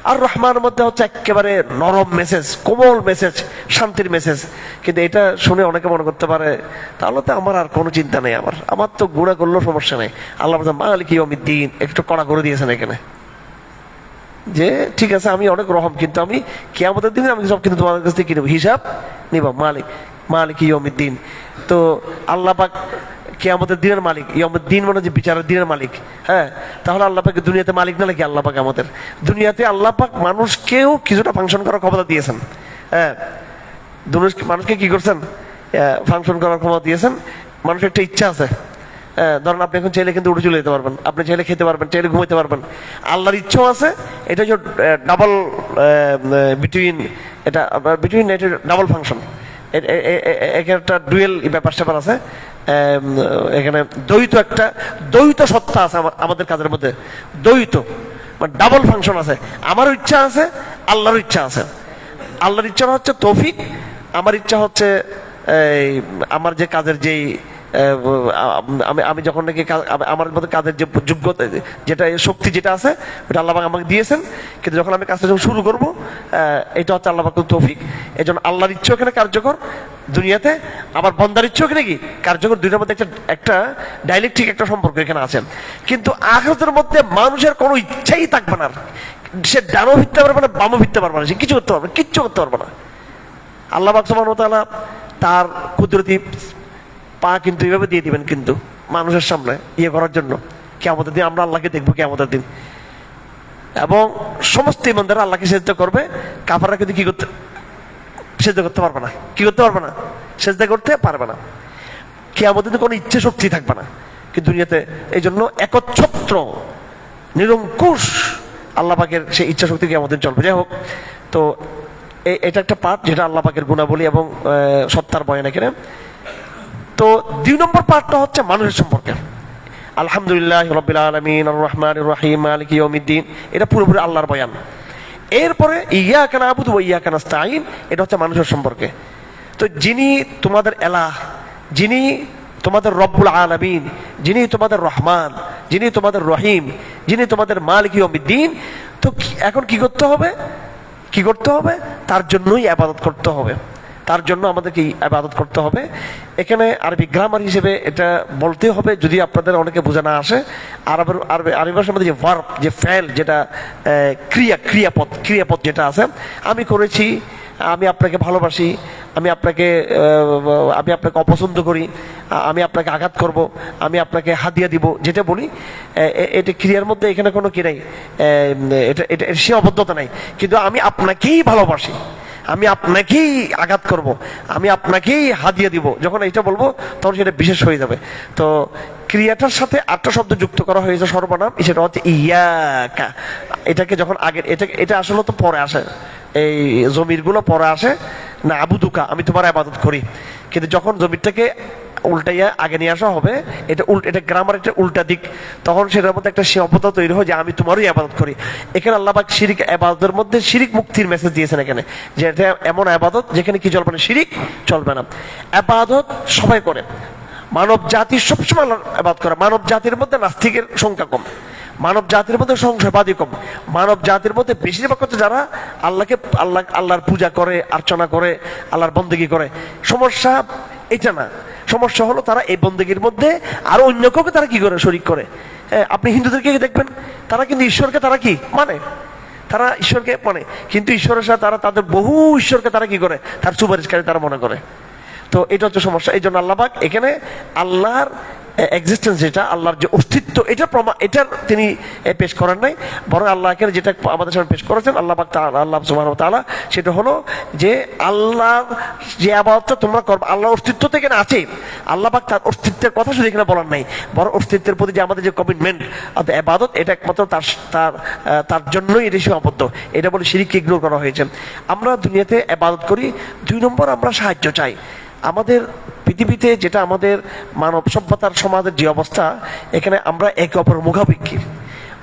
আর রহমানের মধ্যে হচ্ছে একেবারে নরম মেসেজ, কোমল মেসেজ, শান্তির মেসেজ। কিন্তু এটা শুনে অনেকে মনে করতে পারে তাহলে তো আমার আর কোনো চিন্তা নেই, আমার তো গুণা করলেও সমস্যা নেই। আল্লাহ মালিক ইয়াউমিদ্দিন একটু কড়া করে দিয়েছেন এখানে, যে ঠিক আছে আমি অনেক রহম, কিন্তু আমি কিয়ামতের দিনে আমি সব কিন্তু তোমাদের কাছ থেকে কি নেব? হিসাব নিব। মালিক ইয়াউমিদ্দিন। তো আল্লাহ পাক কিয়ামতের দিনের মালিক, ইয়াউমিদ্দিন মানে যে বিচারের দিনের মালিক। হ্যাঁ, তাহলে আল্লাহ পাক দুনিয়াতে মালিক না নাকি? আল্লাহ পাক আমাদের দুনিয়াতে আল্লাহ পাক মানুষকেও কিছুটা ফাংশন করার ক্ষমতা দিয়েছেন। হ্যাঁ, মানুষকে কি করছেন? ফাংশন করার ক্ষমতা দিয়েছেন। মানুষের একটা ইচ্ছা আছে। ধরেন আপনি এখন চাইলে কিন্তু উঠে চলে যেতে পারবেন, আপনি চাইলে খেতে পারবেন, চাইলে ঘুমাইতে পারবেন। আল্লাহর ইচ্ছাও আছে। এটা হচ্ছে ডাবল বিটুইন, এটা ডাবল ফাংশন। এখানে একটা ডুয়েল ব্যাপার স্যাপার আছে। এখানে দ্বৈত সত্তা আছে আমাদের কাজের মধ্যে, দ্বৈত মানে ডাবল ফাংশন আছে। আমারও ইচ্ছা আছে, আল্লাহরও ইচ্ছা আছে। আল্লাহর ইচ্ছা হচ্ছে তৌফিক, আমার ইচ্ছা হচ্ছে আমার যে কাজের যেই আমি যখন নাকি আমার মধ্যে কাজের যে যোগ্যতা, যেটা শক্তি যেটা আছে, ওটা আল্লাহ পাক আমাকে দিয়েছেন। কিন্তু যখন আমি কাজটা যখন শুরু করবো, এটা হচ্ছে আল্লাহ পাকের তৌফিক। এই জন্য আল্লাহর ইচ্ছা এখানে কার্যকর দুনিয়াতে, আবার বন্দার ইচ্ছা এখানে কি কার্যকর। দুইটার মধ্যে একটা ডাইলেকট্রিক একটা সম্পর্ক এখানে আছে। কিন্তু আখিরাতের মধ্যে মানুষের কোনো ইচ্ছাই থাকবে না, সে ডানও ভিত্তে পারবে না, বামও ভিত্তে পারবে না, সে কিছু করতে পারবে, কিচ্ছু করতে পারবে না। আল্লাহ পাক সুবহানাহু ওয়া তাআলা তার কুদরতি পা কিন্তু এইভাবে দিয়ে দিবেন কিন্তু মানুষের সামনে করার জন্য। কিয়ামতের দিন আমরা আল্লাহকে দেখবো কিয়ামতের দিন, এবং সমস্ত ইমানদাররা আল্লাহকে সিজদা করবে। কাফাররা কিন্তু সিজদা করতে পারবে না, সিজদা করতে পারবে না। কিয়ামতের দিন কোনো ইচ্ছে শক্তি থাকবে না। কিন্তু দুনিয়াতে এই জন্য একচ্ছত্র নিরঙ্কুশ আল্লাহ পাকের সেই ইচ্ছা শক্তি কিয়ামতের দিন চলবে। যাই হোক, তো এটা একটা পার্ট যেটা আল্লাহ পাকের গুণাবলী এবং সত্তার বয়ান এখানে। তো 2 নম্বর পার্টটা হচ্ছে মানুষের সম্পর্কে। আলহামদুলিল্লাহ রাব্বিল আলামিন আর রহমানির রহিম মালিক ইয়াউমিদ্দিন, এটা পুরোপুরি আল্লাহর বয়ান। এরপরে ইয়াকা না'বুদু ওয়া ইয়াকা নাস্তাঈন, এটা হচ্ছে মানুষের সম্পর্কে। তো যিনি তোমাদের এলাহ, যিনি তোমাদের রব্বুল আলামিন, যিনি তোমাদের রহমান, যিনি তোমাদের রহিম, যিনি তোমাদের মালিক ইয়াউমিদ্দিন, তো এখন কি করতে হবে? তার জন্যই ইবাদত করতে হবে, তার জন্য আমাদেরকে ইবাদত করতে হবে। এখানে আরবি গ্রামার হিসেবে এটা বলতে হবে, যদি আপনাদের অনেকে বোঝা না আসে। আরবি ভাষার মধ্যে যে ভার্ব, যে ফেল, যেটা ক্রিয়াপদ যেটা আছে, আমি করেছি, আমি আপনাকে ভালোবাসি, আমি আপনাকে অপছন্দ করি, আমি আপনাকে আঘাত করব, আমি আপনাকে হাদিয়া দিব, যেটা বলি এটা ক্রিয়ার মধ্যে এখানে কোনো কি নাই, এটা এটা সীমাবদ্ধতা নাই। কিন্তু আমি আপনাকেই ভালোবাসি, আমি আপনাকেই আঘাত করব, আমি আপনাকেই হাদিয়া দিব, যখন এটা বলবো তখন সেটা বিশেষ হয়ে যাবে। তো ক্রিয়াটার সাথে আটটা শব্দ যুক্ত করা হয়েছে সর্বনাম, সেটা হচ্ছে ইয়াকা। এটাকে যখন আগে এটা আসলে তো পরে আসে, এই জমির গুলো পরে আসে না, আবুদুকা আমি তোমার ইবাদত করি। কিন্তু যখন জমিরটাকে উল্টাইয়া আগে নিয়ে আসা হবে, এটা গ্রামার একটা উল্টা দিক, তখন সেটার মধ্যে একটা সীমাবদ্ধতা তৈরি হয় যে আমি তোমারই ইবাদত করি। এখানে আল্লাহ পাক শিরিক ইবাদতের মধ্যে শিরিক মুক্তির মেসেজ দিয়েছেন এখানে, যে এটা এমন ইবাদত যেখানে কি চলবে না, শিরিক চলবে না। ইবাদত সবাই করে, মানব জাতি সবসময় ইবাদত করে। মানব জাতির মধ্যে নাস্তিকের সংখ্যা কম, মানব জাতির মধ্যে সংশয়বাদী কম। মানব জাতির মধ্যে বেশিরভাগ হচ্ছে যারা আল্লাহর পূজা করে, অর্চনা করে, আল্লাহর বন্দেগী করে। সমস্যা এটা না, সমস্যা হলো তারা এই বন্দেগীর মধ্যে আরো অন্য কাউকে তারা কি করে, শরীক করে। হ্যাঁ, আপনি হিন্দুদেরকে দেখবেন, তারা কিন্তু ঈশ্বরকে তারা কি মানে, তারা ঈশ্বরকে মানে, কিন্তু ঈশ্বরের সাথে তারা তাদের বহু ঈশ্বরকে তারা কি করে, তার সুপারিশকারী তারা মনে করে। তো এটা হচ্ছে সমস্যা। এই জন্য আল্লাহ পাক এখানে আল্লাহর এক্সিস্টেন্স, যেটা আল্লাহর যে অস্তিত্ব, এটার তিনি পেশ করেন নাই, বরং আল্লাহ এখানে যেটা আমাদের সামনে পেশ করেছেন আল্লাহ পাক আল্লাহ সুবহানাহু ওয়া তাআলা, সেটা হলো যে আল্লাহর যে ইবাদতটা তোমরা করবে, আল্লাহর অস্তিত্ব তো এখানে আছে। আল্লাহ পাক তার অস্তিত্বের কথা শুধু এখানে বলার নাই, বরং অস্তিত্বের প্রতি যে আমাদের যে কমিটমেন্ট ইবাদত, এটা একমাত্র তার জন্যই এটা সীমাবদ্ধ। এটা বলে শিরককে ইগনোর করা হয়েছে। আমরা দুনিয়াতে ইবাদত করি, 2 নম্বর আমরা সাহায্য চাই। আমাদের পৃথিবীতে যেটা আমাদের মানব সভ্যতার সমাজের যে অবস্থা, এখানে আমরা একে অপরের মুখাপেক্ষী।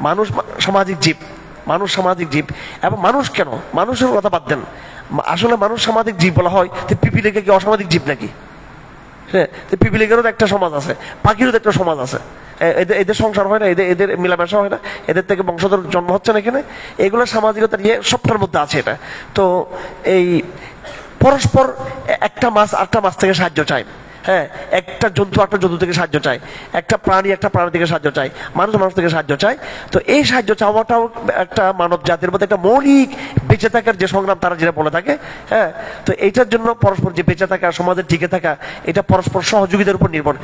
মানুষ সামাজিক জীব, মানুষ সামাজিক জীব। এবং মানুষ কেন, মানুষের কথা বাদ দেন, আসলে মানুষ সামাজিক জীব বলা হয়, তো পিপিলিকা কি অসামাজিক জীব নাকি? হ্যাঁ, তো পিপিলিকারও তো একটা সমাজ আছে, পাখিরও তো একটা সমাজ আছে। এদের সংসার হয় না, এদের মেলামেশা হয় না, এদের থেকে বংশধর জন্ম হচ্ছে না এখানে। এগুলো সামাজিকতার সবটার মধ্যে আছে এটা। তো এই পরস্পর একটা মাছ আরেকটা মাছ থেকে সাহায্য চায়, হ্যাঁ, একটা জন্তু একটা জন্তু থেকে সাহায্য চায়, একটা প্রাণী একটা প্রাণী থেকে সাহায্য চায়, মানুষ থেকে সাহায্য চায়। তো এই সাহায্য চাওয়াটাও একটা মানব জাতির মধ্যে একটা মৌলিক বেঁচে থাকার যে সংগ্রাম তারা যেটা বলে থাকে। হ্যাঁ, তো এইটার জন্য পরস্পর যে বেঁচে থাকা, সমাজে টিকে থাকা, এটা পরস্পর সহযোগিতার উপর নির্ভর।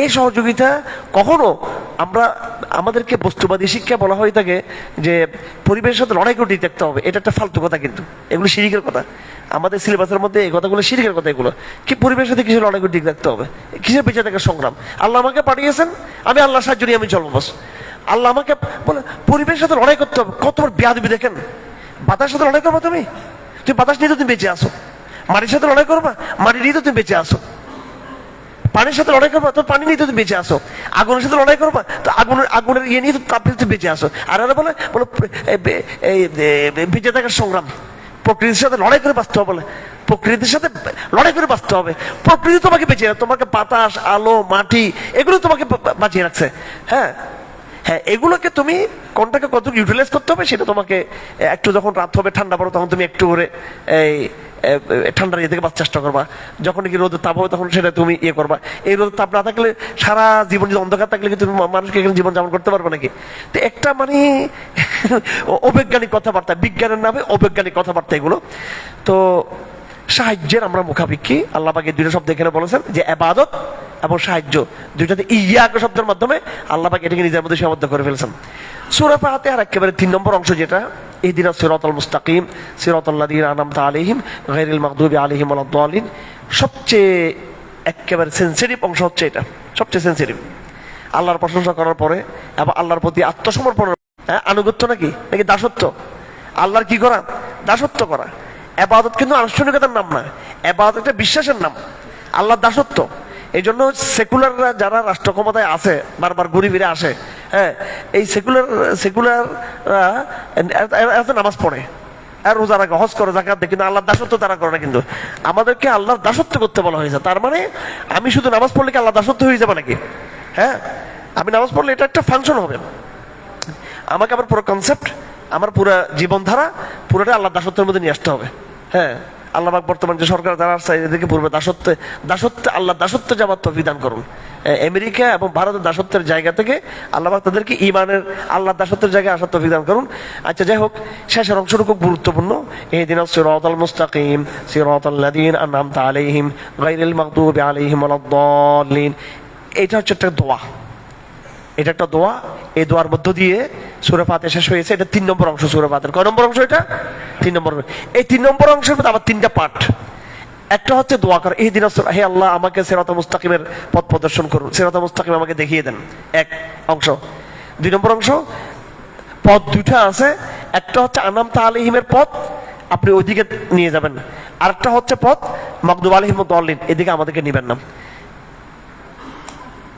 এই সহযোগিতা কখনো আমাদেরকে বস্তুবাদী শিক্ষা বলা হয়ে থাকে যে পরিবেশের সাথে লড়াই করে দেখতে হবে, এটা একটা ফালতু কথা, কিন্তু এগুলো শিরিকের কথা। আমাদের সিলেবাসের মধ্যে এই কথাগুলো শিরিকের কথা। এগুলো কি পরিবেশের সাথে কিসের লড়াই করে ঠিক রাখতে হবে, কিসের বেঁচে থাকার সংগ্রাম? আল্লাহ আমাকে পাঠিয়েছেন, আমি আল্লাহর সাহায্য নিয়ে আমি চলবো বাস। আল্লাহ আমাকে বলে পরিবেশের সাথে লড়াই করতে হবে, কত বড় বেয়াদবি দেখেন। বাতাসের সাথে লড়াই করবো তুমি বাতাস নিয়ে তো তুমি বেঁচে আসো। মাটির সাথে লড়াই করবা, মাটি নিয়ে তো তুমি বেঁচে আসো। পানির সাথে লড়াই করবা, তো পানি নিয়ে তো তুমি বেঁচে আসো। আগুনের সাথে লড়াই করবা, তো আগুনের ইয়ে নিয়ে তো তাপ নিয়ে তুমি বেঁচে আসো। আর বলে বেঁচে থাকার সংগ্রাম, প্রকৃতির সাথে লড়াই করে বাঁচতে হবে। বলে প্রকৃতির সাথে লড়াই করে বাঁচতে হবে। প্রকৃতি তোমাকে বেঁচে রাখে, তোমাকে বাতাস, আলো, মাটি এগুলো তোমাকে বাঁচিয়ে রাখছে। হ্যাঁ হ্যাঁ, এগুলোকে তুমি কোনটাকে কত ইউটিলাইজ করতে হবে সেটা তোমাকে, একটু যখন রাত হবে ঠান্ডা পড়ো তখন তুমি একটু করে এই ঠান্ডার ইয়ে থেকে বাঁচার চেষ্টা করবা। যখন কি রোদের তাপ হবে তখন সেটা তুমি ইয়ে করবা। এই রোদের তাপ না থাকলে সারা জীবন যদি অন্ধকার থাকলে কি তুমি মানুষকে এখানে জীবন যাপন করতে পারবে নাকি? তো একটা মানে অবৈজ্ঞানিক কথাবার্তা, বিজ্ঞানের নামে অবৈজ্ঞানিক কথাবার্তা এগুলো। তো সাহায্যের আমরা মুখাপেক্ষী। আল্লাহ পাক এই 2টা শব্দ এখানে বলেছেন যে ইবাদত এবং সাহায্য, দুইটাতে ইয়াকা শব্দের মাধ্যমে আল্লাহ পাক এটাকে নিজের মধ্যে সীমাবদ্ধ করে ফেলেছেন। সূরা ফাতিহার একেবারে 3 নম্বর অংশ, যেটা ইহদিনাস সিরাতাল মুস্তাকিম সিরাতাল লাযিনা আনআমতা আলাইহিম গায়রিল মাগদুবি আলাইহিম ওয়ালাদ-দাল্লিন, সবচেয়ে একেবারে সেনসিটিভ অংশ হচ্ছে এটা, সবচেয়ে সেনসিটিভ। আল্লাহর প্রশংসা করার পরে এবং আল্লাহর প্রতি আত্মসমর্পণ, আনুগত্য নাকি দাসত্ব? আল্লাহর কি করা? দাসত্ব করা। ইবাদত কিন্তু আনুষ্ঠানিকতার নাম না, ইবাদত একটা বিশ্বাসের নাম। আল্লাহর দাসত্ব। এই জন্য সেকুলাররা যারা রাষ্ট্র ক্ষমতায় আছে, বারবার ঘুরে ফিরে আসে, হ্যাঁ, এই সেকুলাররা এত নামাজ পড়ে আর রোজা রাখে, হজ করে, যাকাত দেয়, কিন্তু আল্লাহর দাসত্ব তারা করে না। কিন্তু আমাদেরকে আল্লাহর দাসত্ব করতে বলা হয়েছে। তার মানে আমি শুধু নামাজ পড়লে কি আল্লাহর দাসত্ব হয়ে যাবে নাকি? হ্যাঁ, আমি নামাজ পড়লে এটা একটা ফাংশন হবে। আমাকে আবার পুরো কনসেপ্ট, আমার পুরো জীবনধারা পুরোটা আল্লাহর দাসত্বের মধ্যে নিয়ে আসতে হবে। হ্যাঁ, আল্লাহ পাক বর্তমান যে সরকার যারা আসছে এদেরকে পূর্বে দাসত্বে আল্লাহ দাসত্ব যাবার তৌফিক দান করুন। আমেরিকা এবং ভারতের দাসত্বের জায়গা থেকে আল্লাহ পাক তাদেরকে ঈমানের আল্লাহ দাসত্বের জায়গায় আসার তৌফিক দান করুন। আচ্ছা, যাই হোক, শেষের অংশটুকু খুব গুরুত্বপূর্ণ। ইহদিনাস সিরাতাল মুস্তাকিম সিরাতাল লাযীনা আন'আমতা আলাইহিম গায়রিল মাগদুবি আলাইহিম ওয়ালাদ-দাল্লিন। এটা হচ্ছে একটা দোয়া, এটা একটা দোয়া। এই দোয়ার মধ্য দিয়ে সূরা ফাতিহা শেষ হয়েছে। এটা 3 নম্বর অংশ সূরা ফাতিহার। কয় নম্বর অংশ এটা? 3 নম্বর। এই 3 নম্বর অংশের মধ্যে আবার 3টা পার্ট। একটা হচ্ছে দোয়া করা, ইহদিনাস, হে আল্লাহ আমাকে সিরাতাল মুস্তাকিমের পথ প্রদর্শন করুন, সিরাতাল মুস্তাকিম আমাকে দেখিয়ে দেন, এক অংশ। 2 নম্বর অংশ, পথ 2টা আছে। একটা হচ্ছে আন'আমতা আলাইহিমের পথ, আপনি ওইদিকে নিয়ে যাবেন। আরেকটা হচ্ছে পথ মাগদুব আলাইহিম ওয়াদ-দাল্লিন, এদিকে আমাদেরকে নিবেন না।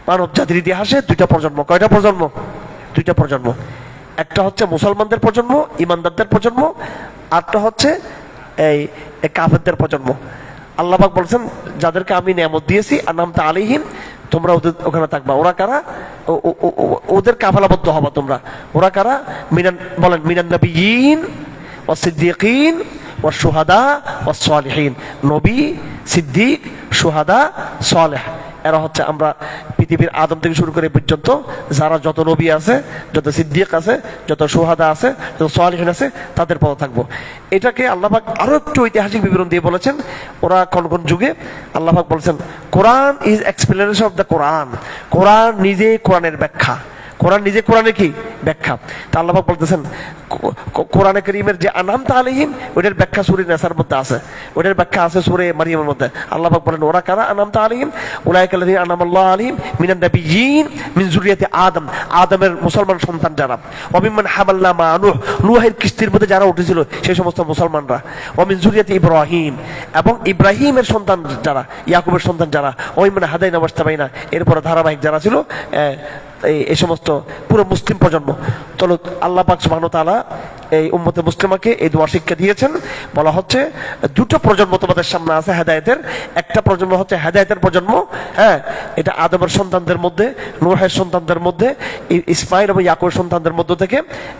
মানব জাতির ইতিহাসে 2টা প্রজন্ম। কয়টা প্রজন্ম? 2টা প্রজন্ম। একটা হচ্ছে মুসলমানদের প্রজন্ম, ইমানদারদের প্রজন্ম, আরটা হচ্ছে এই কাফেরদের প্রজন্ম। আল্লাহ পাক বলছেন যাদেরকে আমি নিয়ামত দিয়েছি আন'আমতা আলাইহিম, তোমরা ওদের ওখানে থাকবা। ওরা কারা? ওদের কাফালাবদ্ধ হবা তোমরা। ওরা কারা? বলেন মিনান নবিয়্যিন ওয়াস সিদ্দীকিন ওয়াস শুহাদা ওয়াস সালিহিন। নবী, সিদ্দিক, শুহাদা, সালেহ, এরা হচ্ছে আমরা পৃথিবীর আদম থেকে শুরু করে পর্যন্ত যারা যত নবী আছে, যত সিদ্দিক আছে, যত শুহাদা আছে, যত সালিহিন আছে, তাদের পথে থাকবো। এটাকে আল্লাহ পাক আরো একটু ঐতিহাসিক বিবরণ দিয়ে বলেছেন। ওরা কোন কোন যুগে? আল্লাহ পাক বলেছেন Quran is explanation of the কোরআন। কোরআন নিজে কোরআনের ব্যাখ্যা। কোরআন নিজে কোরআনের কি ব্যাখ্যা? তা আল্লাহ পাক বলতেছেন কোরআনে কারীমের যে আন'আমতা আলাইহিম, ওটার ব্যাখ্যা সূরা নিসার মধ্যে আছে, ওটার ব্যাখ্যা আছে সূরা মারইয়ামের মধ্যে। আল্লাহ পাক বলেন ওরা কারা আন'আমতা আলাইহিম? উলাইকাল্লাযীনা আন'আমাল্লাহু আলাইহিম মিনান নাবিয়্যিন মিন যুররিয়াতি আদম, আদমের মুসলমান সন্তান যারা, ওয়া মিম্মান হামালনা মা নূহ, নূহের কিস্তির মধ্যে যারা উঠেছিল সেই সমস্ত মুসলমানরা, ওয়া মিন যুররিয়াতি ইব্রাহিম, এবং ইব্রাহিমের সন্তান যারা, ইয়াকুবের সন্তান যারা, ওয়া মিম্মান হাদাইনা ওয়াজতাবাইনা, এরপরে ধারাবাহিক যারা ছিল এই সমস্ত পুরো মুসলিম প্রজন্ম। তো আল্লাহ পাক সুবহানাহু ওয়া তাআলা এই উম্মতে মুসলিমাকে এই দোয়া শিক্ষা দিয়েছেন। বলা হচ্ছে 2টো প্রজন্ম তোমাদের সামনে আছে হেদায়েতের। একটা প্রজন্ম হচ্ছে হেদায়েতের প্রজন্ম, হ্যাঁ, এটা আদমের সন্তানদের মধ্যে, নূহের সন্তানদের মধ্যে, ইসমাঈল এবং ইয়াকুবের সন্তানদের মধ্য থেকে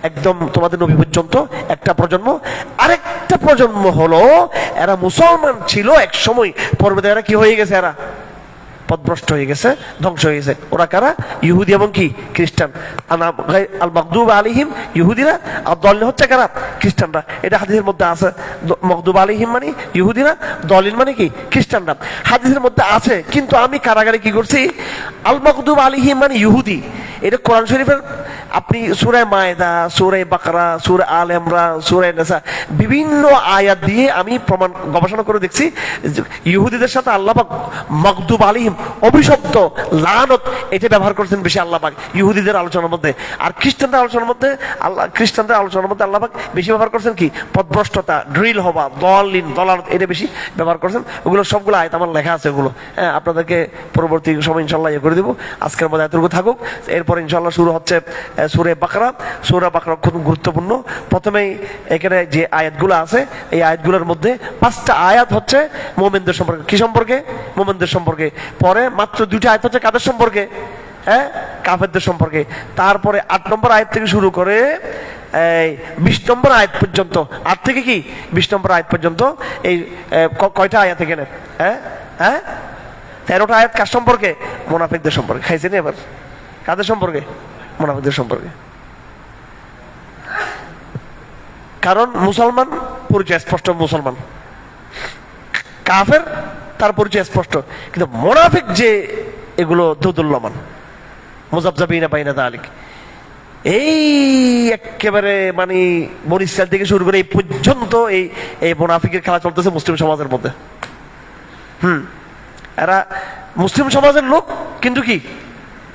একদম তোমাদের নবী পর্যন্ত একটা প্রজন্ম। আরেকটা প্রজন্ম হলো এরা মুসলমান ছিল এক সময়, পরবর্তীতে এরা কি হয়ে গেছে? এরা পথভ্রষ্ট হয়ে গেছে, ধ্বংস হয়ে গেছে। ওরা কারা? ইহুদি এবং কি খ্রিস্টান। আল মাগদুব আলাইহিম ইহুদিরা, আর দলিল হচ্ছে কারা? খ্রিস্টানরা। এটা হাদিসের মধ্যে আছে। মাগদুব আলাইহিম মানে ইহুদিরা, দলিল মানে কি? খ্রিস্টানরা। হাদিসের মধ্যে আছে, কিন্তু আমি কারাগারে কি করছি? আল মাগদুব আলাইহিম মানে ইহুদি। এটা কোরআন শরীফের আপনি সূরা মায়েদা, সূরা বাকারা, সূরা আল ইমরান, সূরা নিসা বিভিন্ন আয়াত দিয়ে আমি প্রমাণ গবেষণা করে দেখছি ইহুদিদের সাথে আল্লাহ পাক মাগদুব আলাইহিম অভিশপ্ত, লানত, এটা ব্যবহার করেছেন বেশি আল্লাহ পাক ইহুদিদের আলোচনার মধ্যে। আর খ্রিস্টানদের আলোচনার মধ্যে আল্লাহ পাক বেশি ব্যবহার করছেন কি? পথভ্রষ্টতা, ড্রিল হওয়া, দলালত, এটা বেশি ব্যবহার করছেন। ওগুলো সবগুলো আয়াত আমার লেখা আছে, ওগুলো হ্যাঁ আপনাদেরকে পরবর্তী সময় ইনশাআল্লাহ ইয়ে করে দেবো। আজকের মধ্যে এতটুকু থাকুক। এরপর ইনশাআল্লাহ শুরু হচ্ছে সূরা বাকরা। সূরা বাকরা খুব গুরুত্বপূর্ণ। প্রথমেই এখানে যে আয়াতগুলো আছে, এই আয়াতগুলোর মধ্যে 5টা আয়াত হচ্ছে মুমিনদের সম্পর্কে। কি সম্পর্কে? মুমিনদের সম্পর্কে। পরে মাত্র 2টা আয়াত হচ্ছে কাদের সম্পর্কে? হ্যাঁ, কাফেরদের সম্পর্কে। তারপরে 8 নম্বর আয়াত থেকে শুরু করে 20 নম্বর আয়াত পর্যন্ত, 8 থেকে কি 20 নম্বর আয়াত পর্যন্ত এই কয়টা আয়াত এখানে? হ্যাঁ হ্যাঁ 13টা আয়াত কার সম্পর্কে? মুনাফিকদের সম্পর্কে। খাইছেন এবার? কাদের সম্পর্কে? মুনাফিকদের সম্পর্কে। কারণ মুসলমান পরিচয় স্পষ্ট, মুসলমান। কাফের তার পরিচয় স্পষ্ট, কিন্তু মুনাফিক যে এগুলো দোদুল্যমান, মুযাবযাবিনা বাইনা যালিক। এই একেবারে মানে বনী ইসরাইল থেকে শুরু করে এই পর্যন্ত এই মুনাফিকের খেলা চলতেছে মুসলিম সমাজের মধ্যে। এরা মুসলিম সমাজের লোক, কিন্তু কি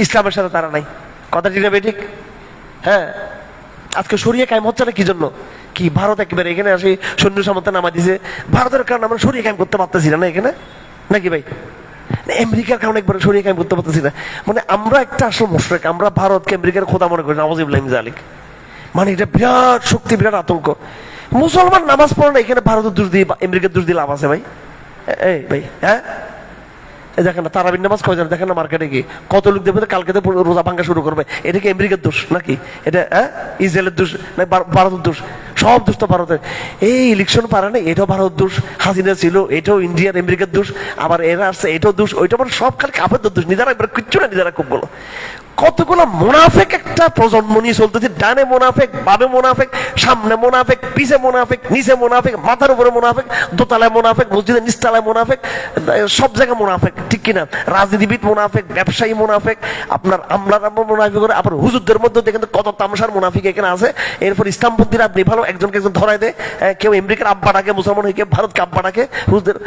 ইসলামের সাথে তারা নাই। কথা ঠিক না ঠিক? হ্যাঁ, আজকে শরিয়া কায়েম হচ্ছে না কি জন্য? কি ভারত একেবারে এখানে আসে সৈন্য সামর্থ্য নামা দিছে, ভারতের কারণে আমরা শরিয়া কায়েম করতে পারতেছি না এখানে, নাকি ভাই? আমেরিকার কারণে একবারে শরিয়া কায়েম করতে পারতেছি না। মানে আমরা একটা আসল মুশরিক, আমরা ভারতকে আমেরিকার খোদা মনে করি, নাউযুবিল্লাহি মিন যালিক। মানে এটা বিরাট শক্তি, বিরাট আতঙ্ক। মুসলমান নামাজ পড়ে না, এখানে ভারতের দোষ দিয়ে আমেরিকার দোষ দিয়ে লাভ আছে ভাই? এই ভাই, হ্যাঁ এই দেখেন না তারাবির নামাজ কয়জন দেখেন না মার্কেটে গিয়ে কত লোক দেবে কালকে রোজা ভাঙ্গা শুরু করবে। এটা কি আমেরিকার দোষ নাকি? এটা ইসরায়েলের দোষ না ভারতের দোষ? সব দোষ তো ভারতের। এই ইলেকশন পারে না, এটাও ভারত দোষ। হাসিনা ছিল, এটাও ইন্ডিয়ার আমেরিকার দোষ। আবার এরা আসছে, এটাও দোষ, ওইটা মানে সব খালি কাফেরদের দোষ। নিজেরা এবার কিচ্ছু না, নিজেরা খুব বলো। কতগুলো মোনাফেক একটা প্রজন্ম নিয়ে চলতেছে। ডানে মোনাফেক, বামে মোনাফেক, সামনে মোনাফেক, পিছে মোনাফেক, নিচে মোনাফেক, মাথার উপরে মোনাফেক, দোতলায় মোনাফেক, মসজিদের নিচতলায় মোনাফেক, সব জায়গায় মোনাফেক, ঠিক কিনা? রাজনীতিবিদ মোনাফেক, ব্যবসায়ী মোনাফেক, আপনার আমলারা মোনাফিক করে। আবার হুজুরদের মধ্যে দেখেন কত তামসার মোনাফিক এখানে আছে। এরপর ইসলামপন্থীরা আপনি ভালো একজনকে একজন ধরাই দেয়, কেউ আমেরিকার আব্বাটাকে মুসলমান হয়ে, কেউ ভারতকে আব্বাটাকে, হুজুরদের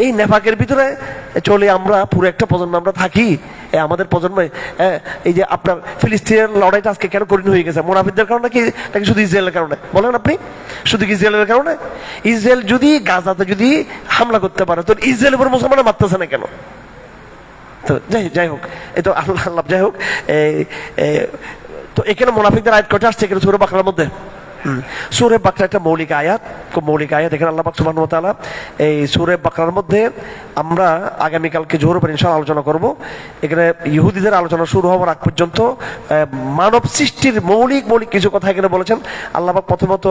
এই নেফাকের ভিতরে চলে আমরা পুরো একটা প্রজন্ম আমরা থাকি। আমাদের প্রজন্মে এই যে আপনার ফিলিস্তিনের লড়াইটা আজকে কেন কঠিন হয়ে গেছে? মুনাফিকদের কারণে নাকি শুধু ইসরায়েলের কারণে? বলেন আপনি, শুধু কি ইসরায়েলের কারণে? ইসরায়েল যদি গাজাতে যদি হামলা করতে পারে তো ইসরায়েলের উপর মুসলমানরা মারতেছে না কেন? তো যাই হোক, এই তো আল্লাহ যাই হোক। তো এখানে মুনাফিকদের আয়াত কয়টা আসছে এখানে সূরা বাকরার মধ্যে? সূরা বাকরা একটা মৌলিক আয়াত, খুব মৌলিক আয়াত। এখানে আল্লাহ পাক সুবহানাহু ওয়া তাআলা এই সূরা বাকরার মধ্যে আমরা আগামীকালকে জোহর পরে ইনশাআল্লাহ আলোচনা করব। এখানে ইহুদিদের আলোচনা শুরু হওয়ার আগ পর্যন্ত মানব সৃষ্টির মৌলিক কিছু কথা এখানে বলেছেন আল্লাহ পাক। প্রথমত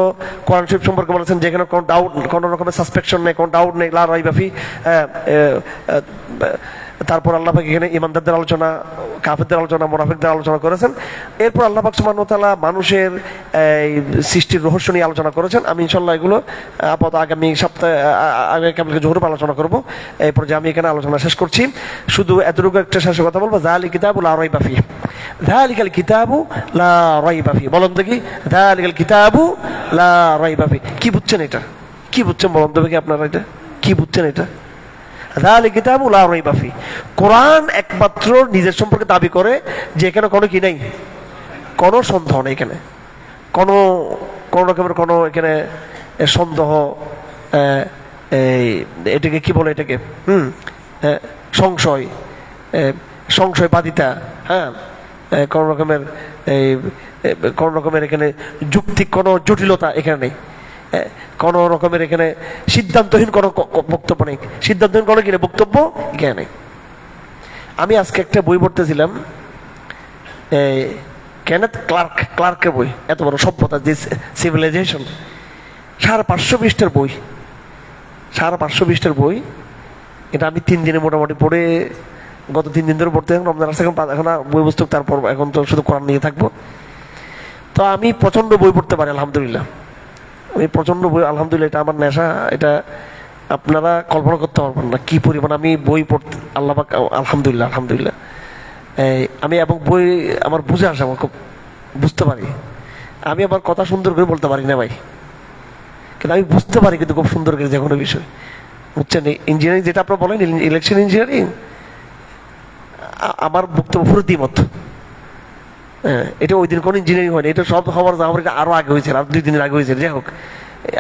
কোরআন শরীফ সম্পর্কে বলেছেন যেখানে কোনো ডাউট, কোনো রকমের সাসপেকশন নেই, কোনো ডাউট নেই, লা রাইবা ফি। তারপর আল্লাহ পাক এখানে ইমানদারদের আলোচনা, কাফেরদের আলোচনা, মুনাফিকদের আলোচনা করেছেন। এরপর আল্লাহ পাক সুবহানাহু ওয়া তাআলা মানুষের সৃষ্টির রহস্য নিয়ে আলোচনা করেছেন। আমি ইনশাআল্লাহ এগুলো আপাতত আগামী সপ্তাহে আগামীকালকে জোহরে আলোচনা করব। এই পর্যায়ে আমি এখানে আলোচনা শেষ করছি। শুধু এতটুকু একটা শেষে কথা বলবো, যালিকাল কিতাবু লা রাইবা ফিহি, যালিকাল কিতাবু লা রাইবা ফিহি। বলুন দেখি, যালিকাল কিতাবু লা রাইবা ফিহি কি বুঝছেন? এটা কি বুঝছেন বলুন দেখি আপনারা, এটা কি বুঝছেন? এটা কোরআন একমাত্র নিজের সম্পর্কে দাবি করে যে এখানে কোনো কি নেই, কোনো সন্দেহ নেই, এখানে কোনো রকমের কোনো এখানে সন্দেহ, এটাকে কি বলে, এটাকে সংশয়বাদিতা, হ্যাঁ, কোন রকমের এখানে যুক্তিক কোনো জটিলতা এখানে নেই। কোন রকমের এখানে সিদ্ধান্তহীন কোনো বক্তব্য নেই, সিদ্ধান্তহীন কোনো কিনে বক্তব্য এখানে নেই। আমি আজকে একটা বই পড়তেছিলাম, কেনেথ ক্লার্কের বই, এত বড় সভ্যতা, যে সিভিলাইজেশন, 550 পৃষ্ঠার বই, 550 পৃষ্ঠার বই। এটা আমি 3 দিনে মোটামুটি পড়ে, গত 3 দিন ধরে পড়তে, রমজান আসছে, এখন বই পুস্তক, তারপর এখন তো শুধু কোরআন নিয়ে থাকবো। তো আমি প্রচন্ড বই পড়তে পারি আলহামদুলিল্লাহ, আমি প্রচন্ড বই, আলহামদুলিল্লাহ, এটা আমার নেশা। এটা আপনারা কল্পনা করতে পারবেন না কি পরিমাণ আমি বই পড়তে, আল্লাহ পাক আলহামদুলিল্লাহ, আলহামদুলিল্লাহ। আমি এবং বই আমার বুঝে আসে, আমার খুব বুঝতে পারি। আমি আবার কথা সুন্দর করে বলতে পারি না ভাই, কিন্তু আমি বুঝতে পারি কিন্তু খুব সুন্দর করে যে কোনো বিষয়, বুঝছেন? ইঞ্জিনিয়ারিং যেটা আপনারা বলেন, ইলেকশন ইঞ্জিনিয়ারিং, আমার বক্তব্য পুরো দ্বিমত। এটা ওই দিন কোনো ইঞ্জিনিয়ারিং হয়নি, এটা সব হওয়ার এটা আরো আগে হয়েছে, আর 2 দিনের আগে হয়েছে। যাই হোক,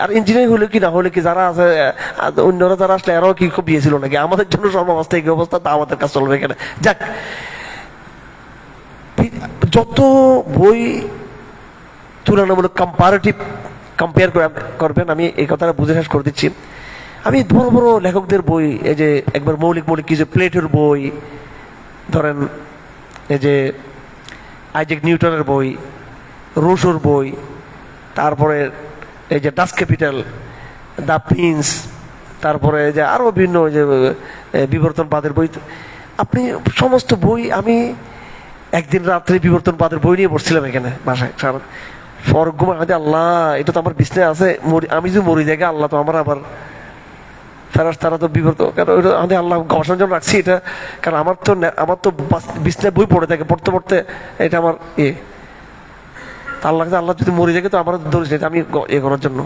আর ইঞ্জিনিয়ারিং হলে কি না হলে কি, যারা আছে অন্যরা যারা আসলে এরাও কি খুব বিয়ে ছিল নাকি? আমাদের জন্য সর্বাবস্থা এই অবস্থা, তা আমাদের কাজ চলবে এখানে। যাক, যত বই তুলনামূলক কম্পেয়ার করবেন, আমি এই কথাটা বুঝে শেষ করে দিচ্ছি। আমি বড় বড় লেখকদের বই, এই যে একবার মৌলিক কিছু প্লেটোর বই ধরেন, এই যে আইজ্যাক নিউটনের বই, রুশোর বই, তারপরে এই যে ডাস ক্যাপিটাল, দ্য প্রিন্স, তারপরে যে আরো বিভিন্ন যে বিবর্তনবাদের বই, আপনি সমস্ত বই, আমি একদিন রাত্রে বিবর্তনবাদের বই নিয়ে পড়ছিলাম এখানে বাসায়, সারা ফরগুমা, আল্লাহ, এটা তো আমার বিছনায় আছে, আমি যদি মরি জায়গা, আল্লাহ তো আমার আবার ফেরেশতারা তো বিবর্ত, কারণ ওইটা আমাদের আল্লাহ গবেষণার জন্য রাখছি এটা, কারণ আমার তো বিছনায় বই পড়ে থাকে, পড়তে এটা আমার আল্লাহ যদি মরে যায় তো আমার ধরেছে আমি করার জন্য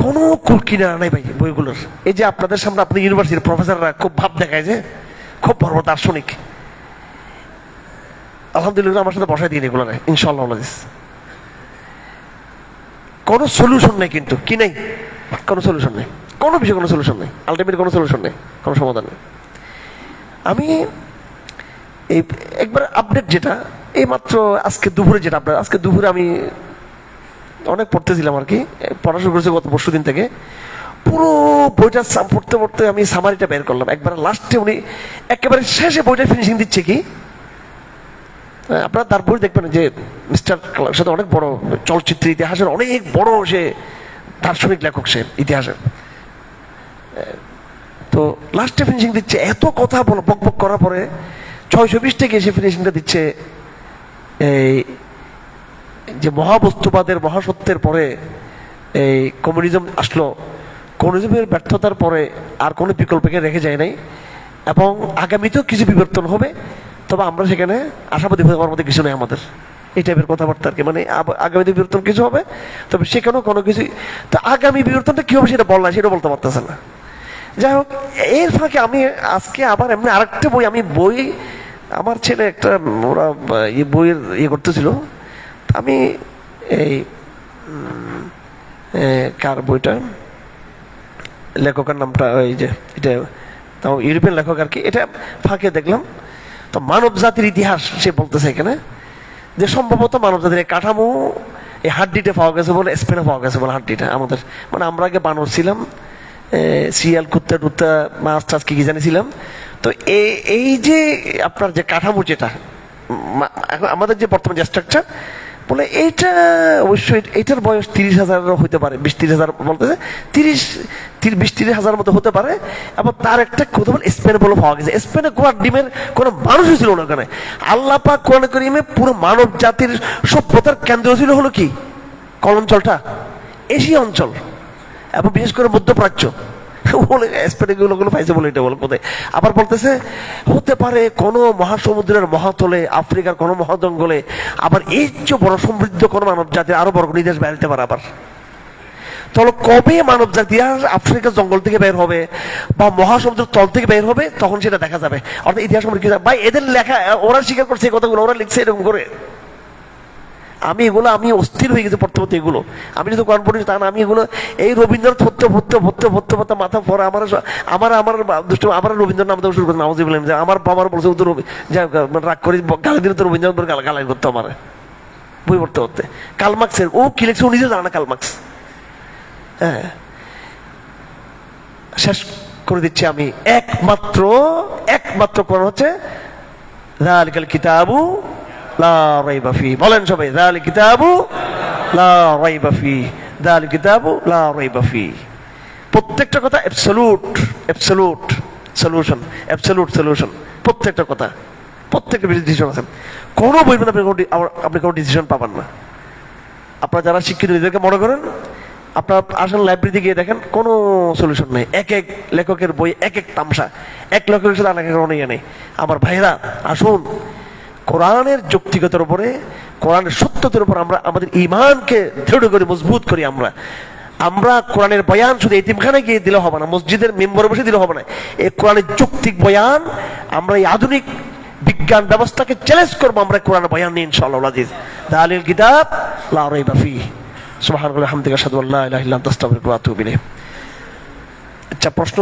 কোনো কুল কিনারা নাই ভাই বইগুলোর। এই যে আপনাদের সামনে আপনি ইউনিভার্সিটির প্রফেসররা খুব ভাব দেখায় যে খুব বড় বড় দার্শনিক, আলহামদুলিল্লাহ আমার সাথে বসাই দিন এগুলো নাই, ইনশাআল্লাহ কোনো সলিউশন নেই, কিন্তু কি নেই, কোনো সলিউশন নেই, কোনো বিষয়ে কোনো সলিউশন নেই, আলটিমেট কোনো সলিউশন নেই, কোনো সমাধান নেই। আমি এই একবার আপডেট যেটা এই মাত্র আজকে দুপুরে, যেটা আপনার আজকে দুপুরে আমি অনেক পড়তেছিলাম আর কি, পড়া শুরু করেছি গত পরশু দিন থেকে। পুরো বইটা পড়তে পড়তে আমি সামারিটা বের করলাম একবার লাস্টে। উনি একেবারে শেষে বইটা ফিনিশিং দিচ্ছে কি, আপনারা তার বই দেখবেন যে মিস্টার কালামের সাথে অনেক বড় চলচ্চিত্র ইতিহাসের অনেক বড় সে দার্শনিক লেখক, সে ইতিহাসের। তো লাস্টে ফিনিশিং দিচ্ছে, এত কথা বক বক করার পরে 620 থেকে এসে ফিনিশিংটা দিচ্ছে এই যে মহাবস্তুবাদের মহাসত্যের পরে এই কমিউনিজম আসলো, কমিউনিজমের ব্যর্থতার পরে আর কোনো বিকল্পকে রেখে যায় নাই, এবং আগামীতেও কিছু বিবর্তন হবে, তবে আমরা সেখানে আশাবাদী হওয়ার মধ্যে কিছু নেই আমাদের, এই টাইপের কথাবার্তা আর কি। মানে আগামীতে বিবর্তন কিছু হবে, তবে সেখানেও কোনো কিছু, তো আগামী বিবর্তনটা কি হবে সেটা বললাম, সেটা বলতে পারতেছে না। যাই হোক, এর ফাঁকে আমি আজকে আবার এমনি আরেকটা বই, আমার ছেলে একটা ওরা বইয়ের করতেছিল, আমি এই কার বইটা, লেখকের নামটা ওই যে এটা তাও ইউরোপিয়ান লেখক আর কি, এটা ফাঁকে দেখলাম। তো মানব জাতির ইতিহাস সে বলতেছে এখানে যে সম্ভবত মানব জাতির কাঠামো এই হাড্ডিটা পাওয়া গেছে বলে, স্পেনে পাওয়া গেছে বলে হাড্ডিটা আমাদের, মানে আমরা আগে বানর ছিলাম, শিয়াল কুত্তা টুত্তা মাছ টাছ কি জানিয়েছিলাম। তো এই যে আপনার যে কাঠামো যেটা এখন আমাদের যে বর্তমান যে স্ট্রাকচার বলে, এইটা অবশ্যই এইটার বয়স 30,000 হতে পারে, 20-30,000 বলতেছে, 20-30,000 মতো হতে পারে। এবং তার একটা কথা বলে স্পেনে বলে পাওয়া গেছে, স্পেনে গোড়ার ডিমের কোনো মানুষই ছিল না ওখানে। আল্লাহ পাক কোরআন কারীমে পুরো মানব জাতির সভ্যতার কেন্দ্র ছিল হলো কি কোন অঞ্চলটা, এশিয়া অঞ্চল, এবং বিশেষ করে মধ্যপ্রাচ্য বলে স্পেনে পাইছে বলে এটা বলে কোথায়। আবার বলতেছে হতে পারে কোন মহাসমুদ্রের মহাতলে, আফ্রিকার কোন মহাজঙ্গলে, আবার এই যে বড় সমৃদ্ধ কোন মানব জাতির আরো বড় কোন দেশ বেরোতে পারে। আবার তাহলে কবে মানব জাতি আফ্রিকার জঙ্গল থেকে বের হবে বা মহাসমুদ্রের তল থেকে বের হবে, তখন সেটা দেখা যাবে। অর্থাৎ ইতিহাস ভাই এদের লেখা, ওরা স্বীকার করছে এই কথাগুলো, ওরা লিখছে এরকম করে। আমি অস্থির হয়ে গেছে পড়তে পড়তে এগুলো। আমি যদি কোরআন পড়ি তা না, আমি এগুলো এই রবীন্দ্রনাথ ভর্তে মাথা পরে আমার রবীন্দ্রনাথ নাম শুরু করতে নামাজ বললাম যে আমার বাবার বলছে তো রাগ করি গালি দিলে তো রবীন্দ্রনাথ গালাই করতো আমার বই পড়তে পড়তে। কালমার্কসের ও কি লিখছে ও নিজে জানা না, কালমার্কস। হ্যাঁ, শেষ করে দিচ্ছি আমি, একমাত্র কোরআন হচ্ছে যালিকাল কিতাবু লা রাইবা ফি। বলেন সবাই, যালিকাল কিতাবু লা রাইবা ফি, যালিকাল কিতাবু লা রাইবা ফি। প্রত্যেকটা কথা অ্যাবসলিউট সলিউশন, প্রত্যেকটা কথা, প্রত্যেকটা ডিসিশন আছে। কোনো বই আপনি কোনো ডিসিশন পাবেন না। আপনারা যারা শিক্ষিত নিজেদেরকে মনে করেন, আপনার আসলে লাইব্রেরিতে গিয়ে দেখেন কোনো সলিউশন নেই। এক লেখকের বই এক তামসা, এক লেখকের সাথে অনেক অনেক নেই। আমার ভাইরা আসুন, কোরআনের যৌক্তিকতার উপরে, কোরআনের সত্যতার উপর আমরা আমাদের ঈমানকে দৃঢ় করে মজবুত করি। আমরা কোরআনের বয়ান শুধু এতিমখানায় গিয়ে দিলে হবে না, মসজিদের মেম্বরে বসে দিলে হবে না। এই কোরআনের যৌক্তিক বয়ান আমরা এই আধুনিক বিজ্ঞান ব্যবস্থাকে চ্যালেঞ্জ করবো, আমরা কোরআনের বয়ান নিয়ে ইনশাআল্লাহ আজিজ। যালিকাল কিতাব লা রাইবা ফি। সুবহানাল্লাহি ওয়া বিহামদিহি আশহাদু আল্লা ইলাহা ইল্লা আনতা আস্তাগফিরুকা ওয়া আতুবু ইলাইক। আচ্ছা, প্রশ্ন।